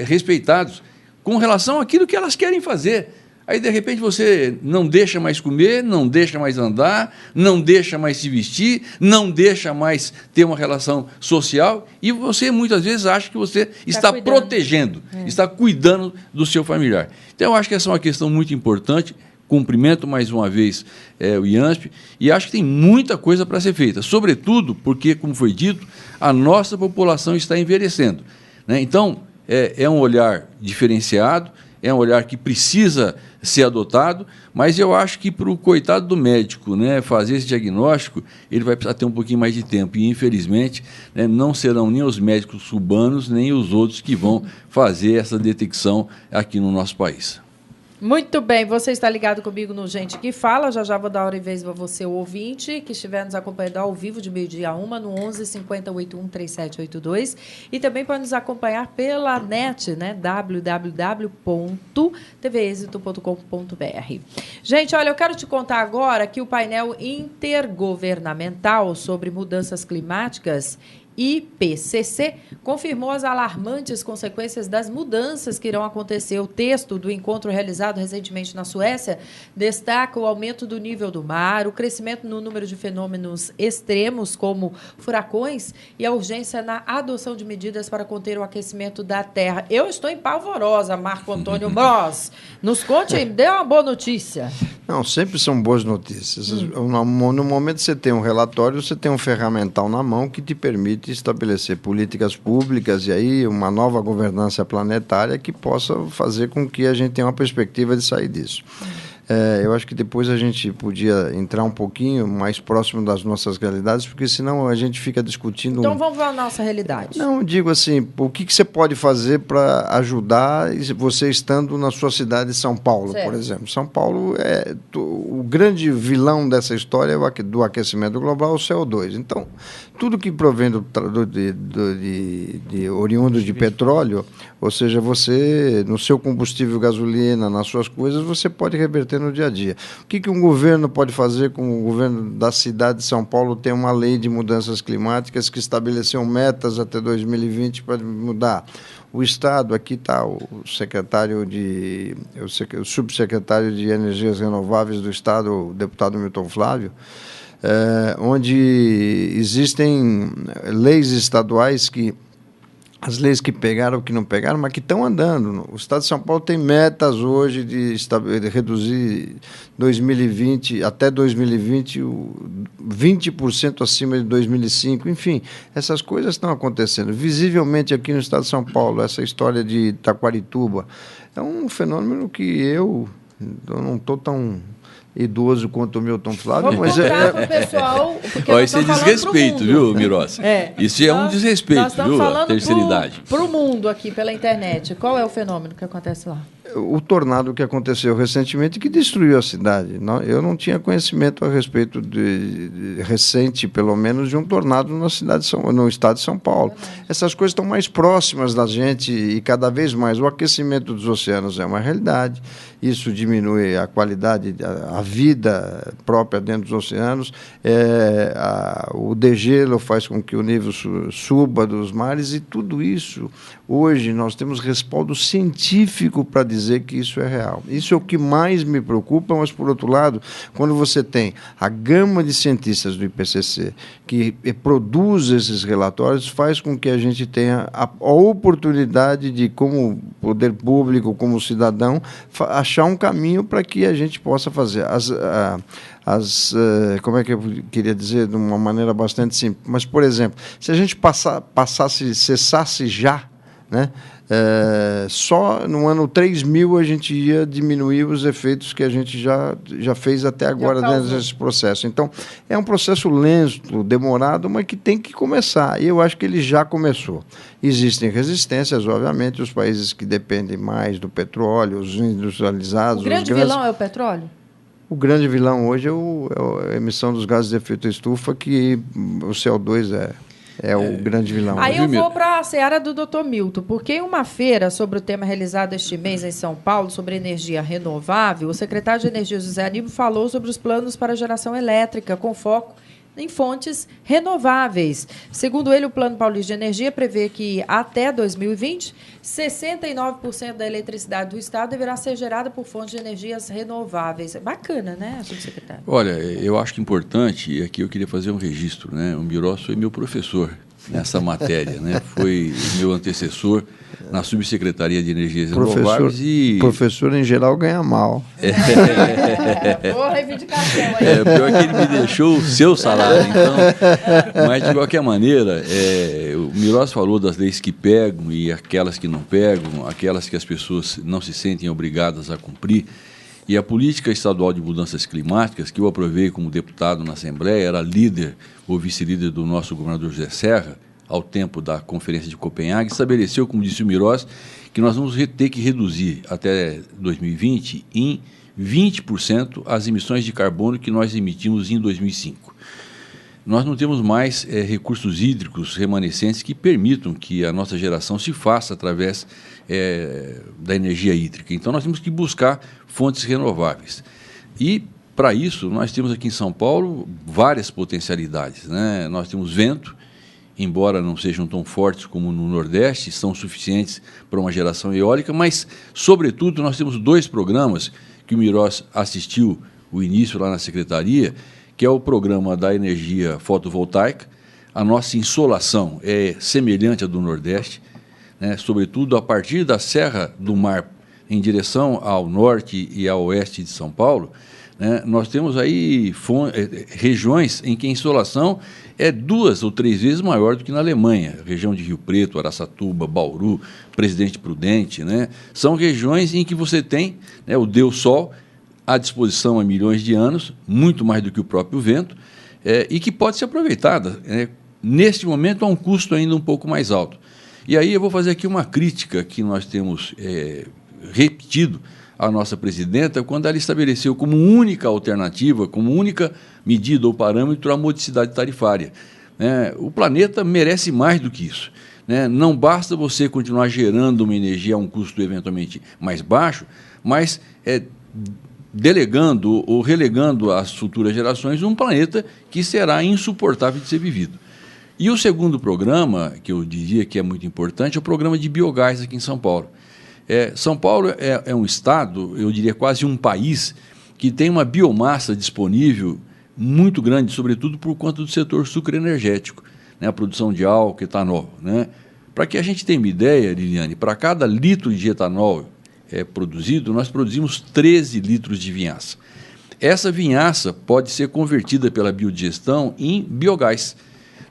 respeitados com relação àquilo que elas querem fazer. Aí, de repente, você não deixa mais comer, não deixa mais andar, não deixa mais se vestir, não deixa mais ter uma relação social e você, muitas vezes, acha que você está protegendo, está cuidando do seu familiar. Então, eu acho que essa é uma questão muito importante. Cumprimento, mais uma vez, o IANSP e acho que tem muita coisa para ser feita, sobretudo porque, como foi dito, a nossa população está envelhecendo. Então, é um olhar diferenciado, é um olhar que precisa ser adotado, mas eu acho que para o coitado do médico, né, fazer esse diagnóstico, ele vai precisar ter um pouquinho mais de tempo. E, infelizmente, né, não serão nem os médicos cubanos, nem os outros que vão fazer essa detecção aqui no nosso país. Muito bem, você está ligado comigo no Gente que Fala. Já vou dar hora e vez para você, o ouvinte, que estiver nos acompanhando ao vivo de meio-dia a 1, no 11 50 81 3782. E também pode nos acompanhar pela net, né? www.tvexito.com.br. Gente, olha, eu quero te contar agora que o painel intergovernamental sobre mudanças climáticas, IPCC, confirmou as alarmantes consequências das mudanças que irão acontecer. O texto do encontro realizado recentemente na Suécia destaca o aumento do nível do mar, o crescimento no número de fenômenos extremos, como furacões, e a urgência na adoção de medidas para conter o aquecimento da Terra. Eu estou empolvorosa, Marco Antônio Bros. Nos conte aí, me dê uma boa notícia. Não, sempre são boas notícias. No momento que você tem um relatório, você tem um ferramental na mão que te permite estabelecer políticas públicas e aí uma nova governança planetária que possa fazer com que a gente tenha uma perspectiva de sair disso. Eu acho que depois a gente podia entrar um pouquinho mais próximo das nossas realidades, porque senão a gente fica discutindo... Então vamos para a nossa realidade. Não, digo assim, o que você pode fazer para ajudar você estando na sua cidade de São Paulo, certo, por exemplo. São Paulo é o grande vilão dessa história do aquecimento global, é o CO2. Então, tudo que provém de oriundo de petróleo, ou seja, você, no seu combustível, gasolina, nas suas coisas, você pode reverter no dia a dia. O que um governo pode fazer com o governo da cidade de São Paulo? Tem uma lei de mudanças climáticas que estabeleceu metas até 2020 para mudar. O Estado, aqui está o subsecretário de Energias Renováveis do Estado, o deputado Milton Flávio, onde existem leis estaduais que as leis que pegaram ou que não pegaram, mas que estão andando. O Estado de São Paulo tem metas hoje de reduzir 2020, até 2020, 20% acima de 2005. Enfim, essas coisas estão acontecendo. Visivelmente aqui no Estado de São Paulo, essa história de Taquarituba é um fenômeno que eu não estou tão idoso quanto o Milton Flávio, mas pro pessoal, isso é desrespeito, viu, Miros? Isso é um desrespeito, viu, a terceira idade. Para o mundo aqui, pela internet, qual é o fenômeno que acontece lá? O tornado que aconteceu recentemente, que destruiu a cidade. Eu não tinha conhecimento a respeito recente, pelo menos, de um tornado no estado de São Paulo. Essas coisas estão mais próximas da gente e cada vez mais. O aquecimento dos oceanos é uma realidade. Isso diminui a qualidade, a vida própria dentro dos oceanos. O degelo faz com que o nível suba dos mares e tudo isso, hoje, nós temos respaldo científico para dizer que isso é real. Isso é o que mais me preocupa, mas, por outro lado, quando você tem a gama de cientistas do IPCC que produz esses relatórios, faz com que a gente tenha a oportunidade de, como poder público, como cidadão, achar um caminho para que a gente possa fazer como é que eu queria dizer, de uma maneira bastante simples. Mas, por exemplo, se a gente cessasse já, né? Só no ano 3000 a gente ia diminuir os efeitos que a gente já fez até agora dentro desse processo. Então, é um processo lento, demorado, mas que tem que começar. E eu acho que ele já começou. Existem resistências, obviamente, os países que dependem mais do petróleo, os industrializados... O grande vilão é o petróleo? O grande vilão hoje é a emissão dos gases de efeito estufa, que o CO2 é o grande vilão. Aí eu vou para a seara do Dr. Milton, porque em uma feira sobre o tema realizado este mês em São Paulo, sobre energia renovável, o secretário de Energia, José Aníbal, falou sobre os planos para a geração elétrica, com foco em fontes renováveis. Segundo ele, o Plano Paulista de Energia prevê que, até 2020, 69% da eletricidade do Estado deverá ser gerada por fontes de energias renováveis. Bacana, né, subsecretário? Olha, eu acho que é importante, e aqui eu queria fazer um registro, né? O Miros foi meu professor nessa matéria, né? Foi meu antecessor na Subsecretaria de Energias Renováveis e... Professor, em geral, ganha mal. Boa reivindicação aí. Pior que ele me deixou o seu salário, então... Mas, de qualquer maneira, o Mirós falou das leis que pegam e aquelas que não pegam, aquelas que as pessoas não se sentem obrigadas a cumprir. E a política estadual de mudanças climáticas, que eu aprovei como deputado na Assembleia, era líder ou vice-líder do nosso governador José Serra, ao tempo da Conferência de Copenhague, estabeleceu, como disse o Mirós, que nós vamos ter que reduzir até 2020 em 20% as emissões de carbono que nós emitimos em 2005. Nós não temos mais recursos hídricos remanescentes que permitam que a nossa geração se faça através da energia hídrica. Então, nós temos que buscar fontes renováveis. E, para isso, nós temos aqui em São Paulo várias potencialidades, né? Nós temos vento, embora não sejam tão fortes como no Nordeste, são suficientes para uma geração eólica, mas, sobretudo, nós temos 2 programas que o Mirós assistiu o início lá na Secretaria, que é o programa da energia fotovoltaica. A nossa insolação é semelhante à do Nordeste, né, sobretudo a partir da Serra do Mar em direção ao norte e ao oeste de São Paulo, né, nós temos aí regiões em que a insolação é 2 ou 3 vezes maior do que na Alemanha, região de Rio Preto, Araçatuba, Bauru, Presidente Prudente, né, são regiões em que você tem, né, o Deus Sol à disposição há milhões de anos, muito mais do que o próprio vento, e que pode ser aproveitada, neste momento, a um custo ainda um pouco mais alto. E aí eu vou fazer aqui uma crítica que nós temos repetido à nossa presidenta, quando ela estabeleceu como única alternativa, como única medida ou parâmetro, a modicidade tarifária. O planeta merece mais do que isso. Não basta você continuar gerando uma energia a um custo eventualmente mais baixo, mas delegando ou relegando às futuras gerações um planeta que será insuportável de ser vivido. E o segundo programa, que eu diria que é muito importante, é o programa de biogás aqui em São Paulo. São Paulo é um estado, eu diria quase um país, que tem uma biomassa disponível muito grande, sobretudo por conta do setor sucroenergético, né, a produção de álcool, etanol. Né? Para que a gente tenha uma ideia, Liliane, para cada litro de etanol produzido, nós produzimos 13 litros de vinhaça. Essa vinhaça pode ser convertida pela biodigestão em biogás,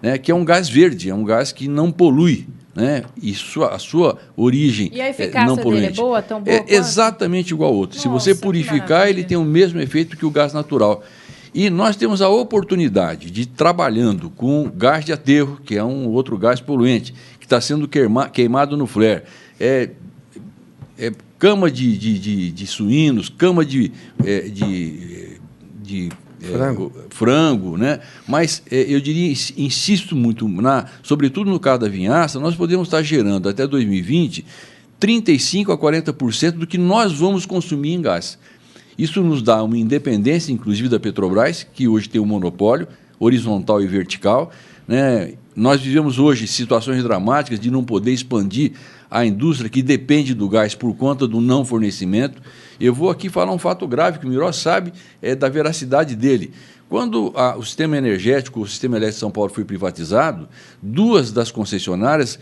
né, que é um gás verde, é um gás que não polui, né, e a sua origem e a eficácia não poluente. Dele é boa, tão boa quanto? Exatamente igual ao outro. Nossa, se você purificar, ele tem o mesmo efeito que o gás natural. E nós temos a oportunidade de, trabalhando com gás de aterro, que é um outro gás poluente, que está sendo queimado no flare, cama de suínos, cama de frango, né? Mas eu diria, insisto muito, sobretudo no caso da vinhaça, nós podemos estar gerando até 2020 35% a 40% do que nós vamos consumir em gás. Isso nos dá uma independência, inclusive da Petrobras, que hoje tem um monopólio horizontal e vertical, né? Nós vivemos hoje situações dramáticas de não poder expandir a indústria que depende do gás por conta do não fornecimento. Eu vou aqui falar um fato grave, que o Mirós sabe da veracidade dele. Quando o sistema energético, o sistema elétrico de São Paulo foi privatizado, 2 das concessionárias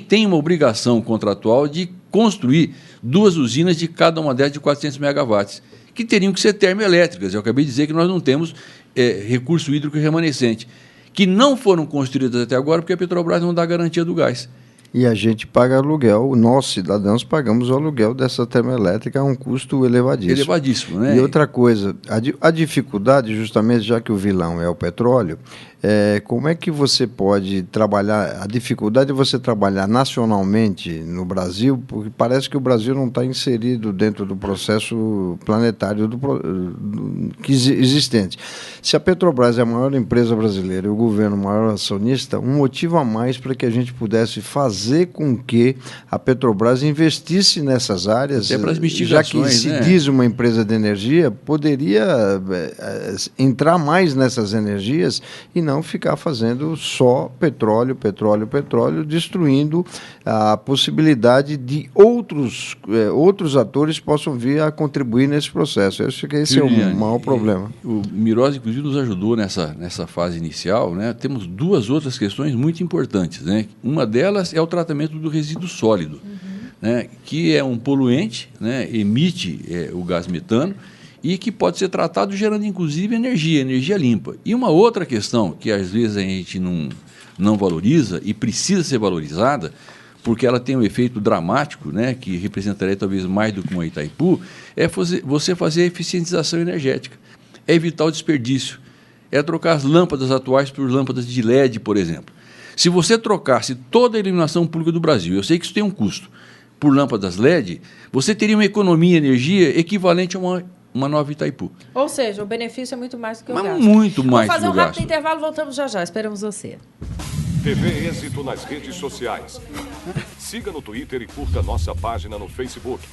têm uma obrigação contratual de construir 2 usinas de cada uma delas de 400 megawatts, que teriam que ser termoelétricas. Eu acabei de dizer que nós não temos recurso hídrico remanescente, que não foram construídas até agora porque a Petrobras não dá garantia do gás. E a gente paga aluguel, nós, cidadãos, pagamos o aluguel dessa termoelétrica a um custo elevadíssimo. Elevadíssimo, né? E outra coisa, a dificuldade, justamente, já que o vilão é o petróleo, como é que você pode trabalhar, a dificuldade de você trabalhar nacionalmente no Brasil, porque parece que o Brasil não está inserido dentro do processo planetário existente. Se a Petrobras é a maior empresa brasileira e o governo o maior acionista, um motivo a mais para que a gente pudesse fazer com que a Petrobras investisse nessas áreas, já que se diz uma empresa de energia, poderia entrar mais nessas energias e não ficar fazendo só petróleo, destruindo a possibilidade de outras outros atores possam vir a contribuir nesse processo. Eu acho que esse é o maior problema. O Mirós, inclusive, nos ajudou nessa fase inicial, né? Temos duas outras questões muito importantes, né? Uma delas é o tratamento do resíduo sólido, né? Que é um poluente, né? Emite o gás metano, e que pode ser tratado gerando, inclusive, energia limpa. E uma outra questão que, às vezes, a gente não valoriza e precisa ser valorizada, porque ela tem um efeito dramático, né, que representaria talvez mais do que uma Itaipu, é você fazer a eficientização energética, é evitar o desperdício, é trocar as lâmpadas atuais por lâmpadas de LED, por exemplo. Se você trocasse toda a iluminação pública do Brasil, eu sei que isso tem um custo, por lâmpadas LED, você teria uma economia de energia equivalente a uma nova Itaipu. Ou seja, o benefício é muito mais do que o gasto. Muito mais do que o gasto. Vamos fazer um rápido intervalo, voltamos já. Esperamos você. TV Êxito nas redes sociais. Siga no Twitter e curta nossa página no Facebook.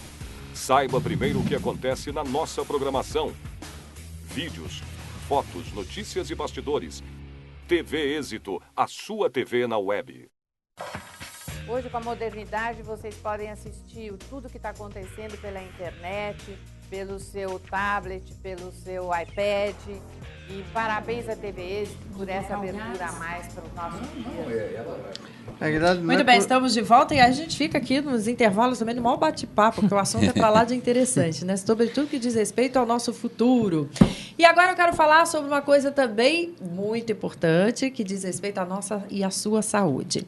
Saiba primeiro o que acontece na nossa programação. Vídeos, fotos, notícias e bastidores. TV Êxito, a sua TV na web. Hoje, com a modernidade, vocês podem assistir tudo que está acontecendo pela internet, pelo seu tablet, pelo seu iPad. E parabéns à TV Êxito por essa abertura a mais para os nossos dias. Muito bem, estamos de volta e a gente fica aqui nos intervalos também no maior bate-papo, porque o assunto é para lá de interessante, né? Sobretudo que diz respeito ao nosso futuro. E agora eu quero falar sobre uma coisa também muito importante, que diz respeito à nossa e à sua saúde.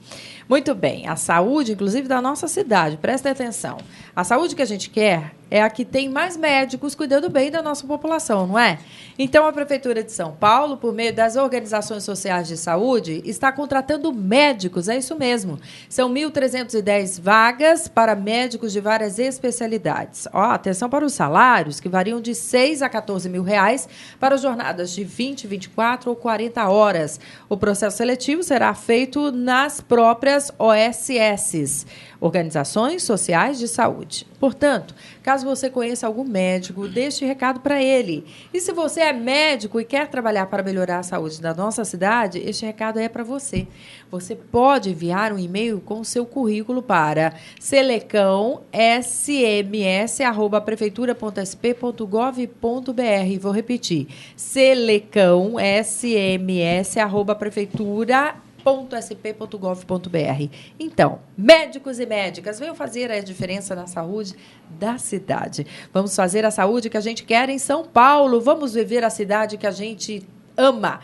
Muito bem, a saúde, inclusive, da nossa cidade, presta atenção. A saúde que a gente quer é a que tem mais médicos cuidando bem da nossa população, não é? Então, a Prefeitura de São Paulo, por meio das organizações sociais de saúde, está contratando médicos, é isso mesmo. São 1.310 vagas para médicos de várias especialidades. Atenção para os salários, que variam de 6 a 14 mil reais para jornadas de 20, 24 ou 40 horas. O processo seletivo será feito nas próprias OSS, Organizações Sociais de Saúde. Portanto, caso você conheça algum médico, deixe recado para ele. E se você é médico e quer trabalhar para melhorar a saúde da nossa cidade, este recado é para você. Você pode enviar um e-mail com o seu currículo para selecão.sms@prefeitura.sp.gov.br. Vou repetir. selecão.sms@prefeitura.sp.gov.br. Então, médicos e médicas, venham fazer a diferença na saúde da cidade. Vamos fazer a saúde que a gente quer em São Paulo. Vamos viver a cidade que a gente ama.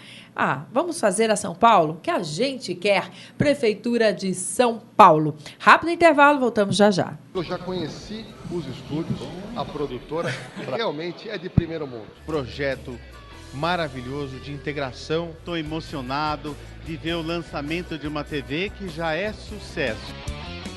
Vamos fazer a São Paulo que a gente quer. Prefeitura de São Paulo. Rápido intervalo, voltamos já. Eu já conheci os estúdios, a produtora realmente é de primeiro mundo. Projeto maravilhoso de integração. Estou emocionado de ver o lançamento de uma TV que já é sucesso.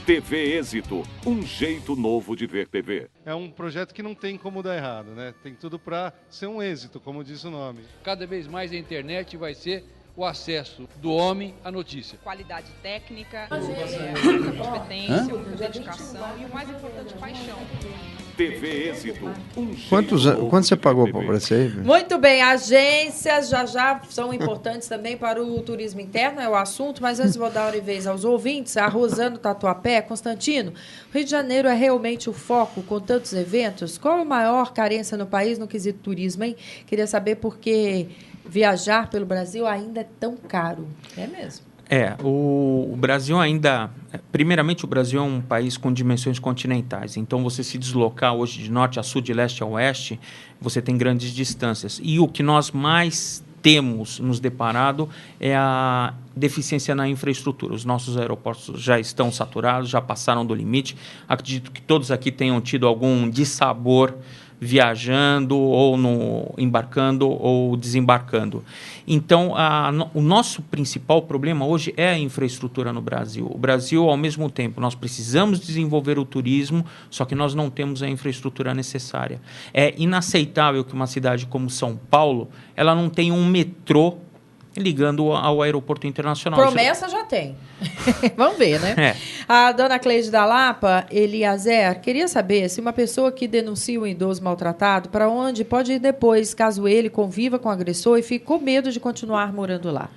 TV Êxito, um jeito novo de ver TV. É um projeto que não tem como dar errado, né? Tem tudo para ser um êxito, como diz o nome. Cada vez mais a internet vai ser o acesso do homem à notícia. Qualidade técnica, muita competência, muita dedicação e o mais importante, paixão. TV Êxito, um jeito Quanto você pagou para isso aí? Muito bem, agências já são importantes também para o turismo interno, é o assunto, mas antes vou dar uma vez aos ouvintes. A Rosano Tatuapé, Constantino, Rio de Janeiro é realmente o foco com tantos eventos? Qual a maior carência no país no quesito turismo, hein? Queria saber por que viajar pelo Brasil ainda é tão caro. É mesmo? O Brasil ainda... Primeiramente, o Brasil é um país com dimensões continentais. Então, você se deslocar hoje de norte a sul, de leste a oeste, você tem grandes distâncias. E o que nós mais temos nos deparado é a deficiência na infraestrutura. Os nossos aeroportos já estão saturados, já passaram do limite. Acredito que todos aqui tenham tido algum dissabor viajando, ou embarcando ou desembarcando. Então, o nosso principal problema hoje é a infraestrutura no Brasil. O Brasil, ao mesmo tempo, nós precisamos desenvolver o turismo, só que nós não temos a infraestrutura necessária. É inaceitável que uma cidade como São Paulo, ela não tenha um metrô ligando ao aeroporto internacional. Promessa já tem. Vamos ver, né? A dona Cleide da Lapa, Eliazer, queria saber se uma pessoa que denuncia um idoso maltratado, para onde pode ir depois, caso ele conviva com o agressor e fique com medo de continuar morando lá?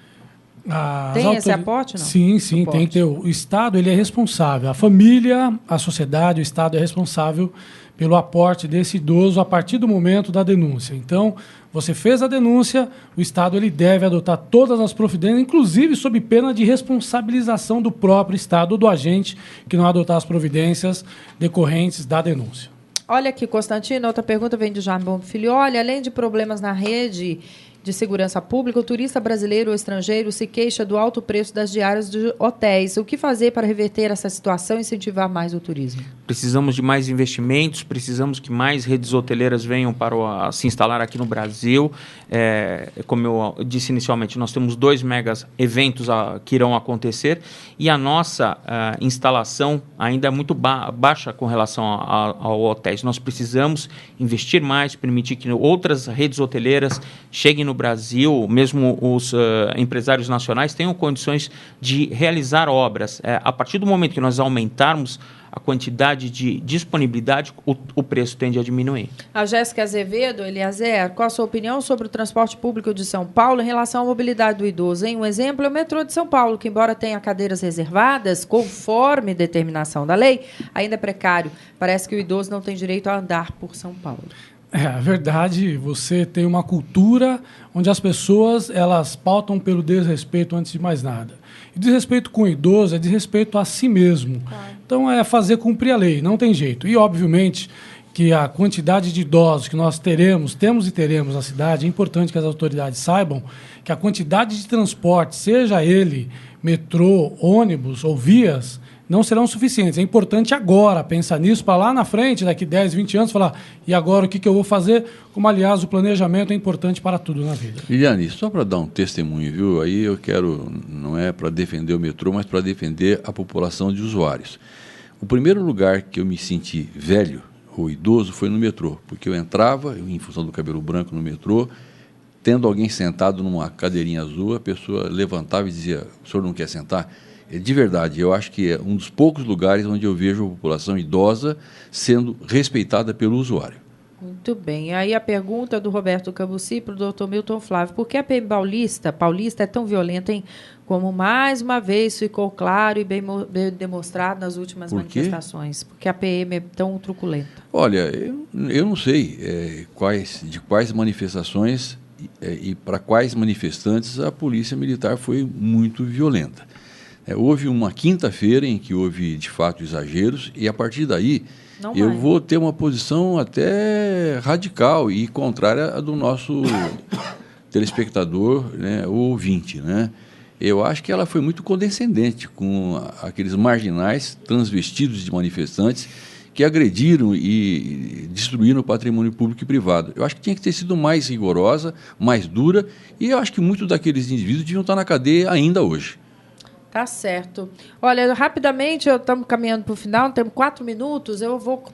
Tem esse aporte, não? Sim, tem que ter. O Estado ele é responsável. A família, a sociedade, o Estado é responsável pelo aporte desse idoso a partir do momento da denúncia. Então, você fez a denúncia, o Estado ele deve adotar todas as providências, inclusive sob pena de responsabilização do próprio Estado ou do agente que não adotar as providências decorrentes da denúncia. Olha aqui, Constantino, outra pergunta vem de Jaime Bom Filho. Olha, além de problemas na rede de segurança pública, o turista brasileiro ou estrangeiro se queixa do alto preço das diárias de hotéis. O que fazer para reverter essa situação e incentivar mais o turismo? Precisamos de mais investimentos, precisamos que mais redes hoteleiras venham para se instalar aqui no Brasil. Como eu disse inicialmente, nós temos 2 megas eventos que irão acontecer e a nossa instalação ainda é muito baixa com relação ao hotéis. Nós precisamos investir mais, permitir que outras redes hoteleiras cheguem no Brasil, mesmo os empresários nacionais tenham condições de realizar obras. A partir do momento que nós aumentarmos a quantidade de disponibilidade, o preço tende a diminuir. A Jéssica Azevedo, Eliezer, qual a sua opinião sobre o transporte público de São Paulo em relação à mobilidade do idoso? Um exemplo é o metrô de São Paulo, que embora tenha cadeiras reservadas, conforme determinação da lei, ainda é precário. Parece que o idoso não tem direito a andar por São Paulo. A verdade, você tem uma cultura onde as pessoas elas pautam pelo desrespeito antes de mais nada. E desrespeito com o idoso é desrespeito a si mesmo. Claro. Então é fazer cumprir a lei, não tem jeito. E, obviamente, que a quantidade de idosos que nós temos e teremos na cidade, é importante que as autoridades saibam que a quantidade de transporte, seja ele metrô, ônibus ou vias, não serão suficientes. É importante agora pensar nisso, para lá na frente, daqui 10, 20 anos, falar, e agora o que eu vou fazer? Como, aliás, o planejamento é importante para tudo na vida. Liliane, só para dar um testemunho, viu? Aí eu quero, não é para defender o metrô, mas para defender a população de usuários. O primeiro lugar que eu me senti velho ou idoso foi no metrô, porque eu entrava, em função do cabelo branco no metrô, tendo alguém sentado numa cadeirinha azul, a pessoa levantava e dizia, o senhor não quer sentar? De verdade, eu acho que é um dos poucos lugares onde eu vejo a população idosa sendo respeitada pelo usuário. Muito bem. Aí a pergunta do Roberto Cambuci para o doutor Milton Flávio. Por que a PM paulista é tão violenta, hein? Como mais uma vez ficou claro e bem demonstrado nas últimas manifestações. Porque a PM é tão truculenta. Olha, eu não sei de quais manifestações e para quais manifestantes a polícia militar foi muito violenta. Houve uma quinta-feira em que houve, de fato, exageros, e a partir daí eu vou ter uma posição até radical e contrária à do nosso telespectador, né, ou ouvinte, né? Eu acho que ela foi muito condescendente com aqueles marginais transvestidos de manifestantes que agrediram e destruíram o patrimônio público e privado. Eu acho que tinha que ter sido mais rigorosa, mais dura, e eu acho que muitos daqueles indivíduos deviam estar na cadeia ainda hoje. Tá certo. Olha, rapidamente, estamos caminhando para o final, temos 4 minutos, eu vou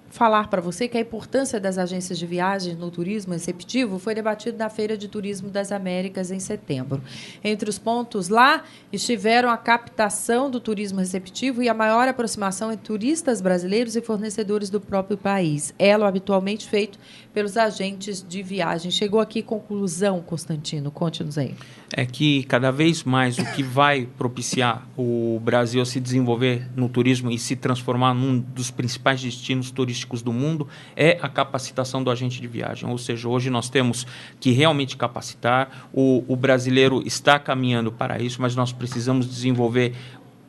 falar para você que a importância das agências de viagem no turismo receptivo foi debatido na Feira de Turismo das Américas em setembro. Entre os pontos lá estiveram a captação do turismo receptivo e a maior aproximação entre turistas brasileiros e fornecedores do próprio país, elo habitualmente feito pelos agentes de viagem. Chegou aqui conclusão, Constantino, conte-nos aí. É que cada vez mais o que vai propiciar o Brasil a se desenvolver no turismo e se transformar num dos principais destinos turísticos do mundo é a capacitação do agente de viagem. Ou seja, hoje nós temos que realmente capacitar. O brasileiro está caminhando para isso, mas nós precisamos desenvolver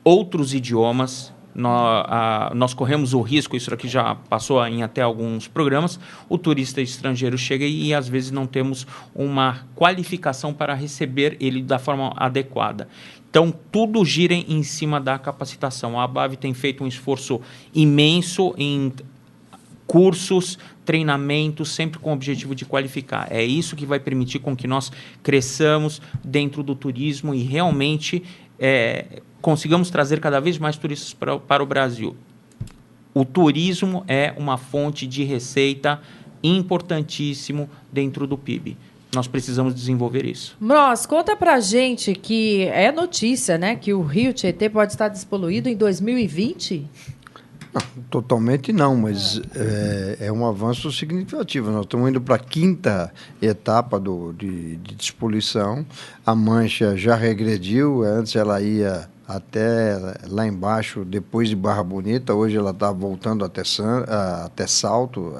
outros idiomas. Nós corremos o risco, isso aqui já passou em até alguns programas, o turista estrangeiro chega e às vezes não temos uma qualificação para receber ele da forma adequada. Então, tudo gira em cima da capacitação. A ABAV tem feito um esforço imenso em cursos, treinamentos, sempre com o objetivo de qualificar. É isso que vai permitir com que nós cresçamos dentro do turismo e realmente consigamos trazer cada vez mais turistas para o Brasil. O turismo é uma fonte de receita importantíssimo dentro do PIB. Nós precisamos desenvolver isso. Bros, conta pra gente que é notícia, né, que o Rio Tietê pode estar despoluído em 2020? Não, totalmente não, mas é um avanço significativo. Nós estamos indo para a 5ª etapa de despoluição. A mancha já regrediu, antes ela ia até lá embaixo, depois de Barra Bonita. Hoje ela está voltando até Salto,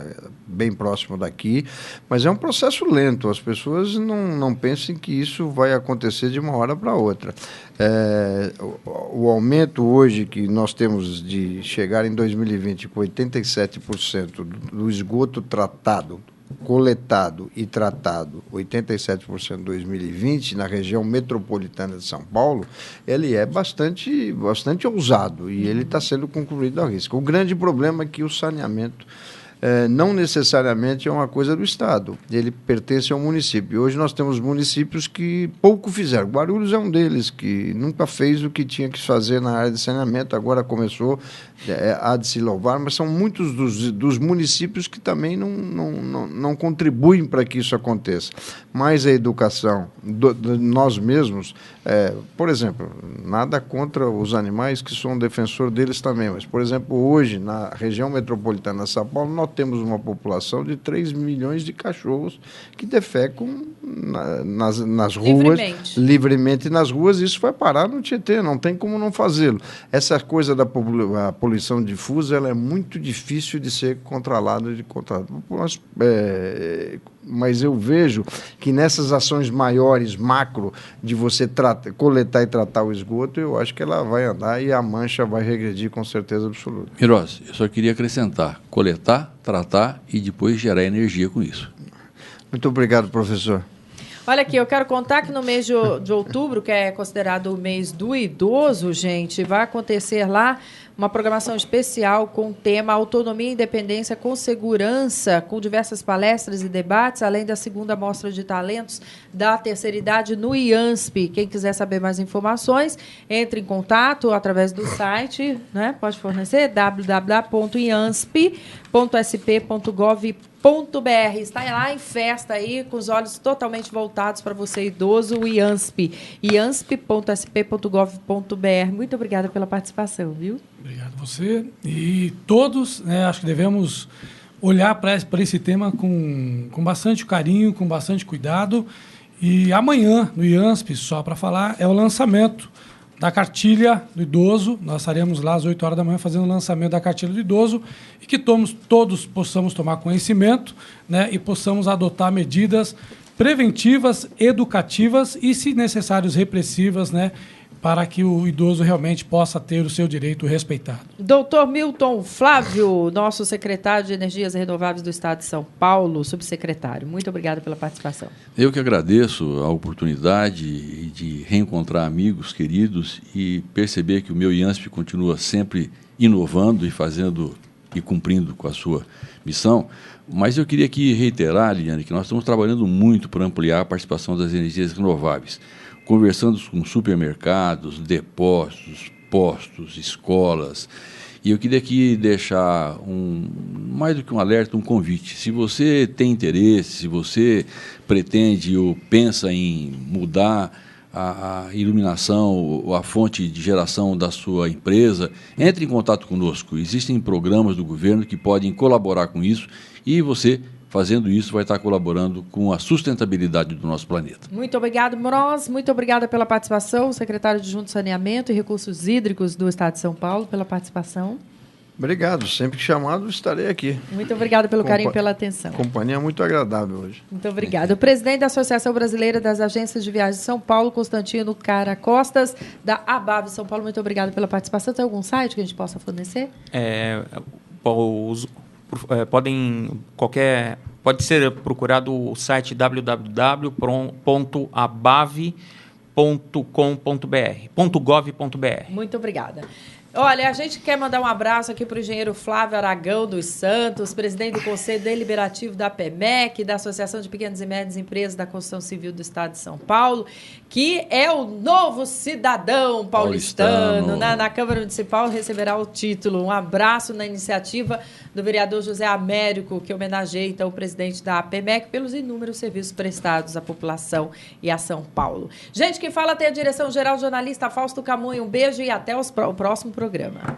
bem próximo daqui. Mas é um processo lento. As pessoas não pensem que isso vai acontecer de uma hora para outra. O aumento hoje que nós temos de chegar em 2020 com 87% do esgoto tratado, coletado e tratado, 87% em 2020, na região metropolitana de São Paulo, ele é bastante ousado e ele está sendo concluído à risca. O grande problema é que o saneamento não necessariamente é uma coisa do Estado, ele pertence ao município. Hoje nós temos municípios que pouco fizeram. Guarulhos é um deles, que nunca fez o que tinha que fazer na área de saneamento, agora começou, há de se louvar, mas são muitos dos municípios que também não contribuem para que isso aconteça. Mas a educação, nós mesmos, por exemplo, nada contra os animais, que sou um defensor deles também, mas, por exemplo, hoje, na região metropolitana de São Paulo, nós temos uma população de 3 milhões de cachorros que defecam nas ruas, livremente nas ruas, e isso vai parar no Tietê, não tem como não fazê-lo. Essa coisa da poluição difusa, ela é muito difícil de ser controlada, mas eu vejo que nessas ações maiores, macro, de você coletar e tratar o esgoto, eu acho que ela vai andar e a mancha vai regredir com certeza absoluta. Queiroz, eu só queria acrescentar, coletar, tratar e depois gerar energia com isso. Muito obrigado, professor. Olha aqui, eu quero contar que no mês de outubro, que é considerado o mês do idoso, gente, vai acontecer lá uma programação especial com o tema Autonomia e Independência com Segurança, com diversas palestras e debates, além da 2ª Mostra de Talentos da Terceira Idade no IANSP. Quem quiser saber mais informações, entre em contato através do site, né? Pode fornecer, www.iansp.sp.gov.br. Está lá em festa aí, com os olhos totalmente voltados para você idoso, o IANSP, iansp.sp.gov.br. Muito obrigada pela participação, viu? Obrigado a você. E todos, acho que devemos olhar para esse tema com bastante carinho, com bastante cuidado. E amanhã, no IANSP, só para falar, é o lançamento da cartilha do idoso. Nós estaremos lá às 8 horas da manhã fazendo o lançamento da cartilha do idoso e que todos possamos tomar conhecimento, e possamos adotar medidas preventivas, educativas e, se necessários, repressivas, para que o idoso realmente possa ter o seu direito respeitado. Doutor Milton Flávio, nosso secretário de Energias Renováveis do Estado de São Paulo, subsecretário, muito obrigado pela participação. Eu que agradeço a oportunidade de reencontrar amigos queridos e perceber que o meu IANSP continua sempre inovando e fazendo e cumprindo com a sua missão. Mas eu queria aqui reiterar, Liliane, que nós estamos trabalhando muito para ampliar a participação das energias renováveis, conversando com supermercados, depósitos, postos, escolas. E eu queria aqui deixar mais do que um alerta, um convite. Se você tem interesse, se você pretende ou pensa em mudar a iluminação, a fonte de geração da sua empresa, entre em contato conosco. Existem programas do governo que podem colaborar com isso e você, fazendo isso, vai estar colaborando com a sustentabilidade do nosso planeta. Muito obrigado, Moroz. Muito obrigada pela participação, secretário adjunto de Saneamento e Recursos Hídricos do Estado de São Paulo, pela participação. Obrigado. Sempre que chamado, estarei aqui. Muito obrigada pelo carinho e pela atenção. Companhia muito agradável hoje. Muito obrigada. O presidente da Associação Brasileira das Agências de Viagens de São Paulo, Constantino Cara Costas, da ABAV São Paulo. Muito obrigada pela participação. Tem algum site que a gente possa fornecer? Pode ser procurado o site www.abave.gov.br. Muito obrigada. Olha, a gente quer mandar um abraço aqui para o engenheiro Flávio Aragão dos Santos, presidente do Conselho Deliberativo da PEMEC, da Associação de Pequenas e Médias Empresas da Construção Civil do Estado de São Paulo, que é o novo cidadão paulistano. Na Câmara Municipal receberá o título. Um abraço na iniciativa do vereador José Américo, que homenageia então o presidente da PEMEC pelos inúmeros serviços prestados à população e a São Paulo. Gente, quem fala tem a direção-geral jornalista Fausto Camunha. Um beijo e até o próximo programa.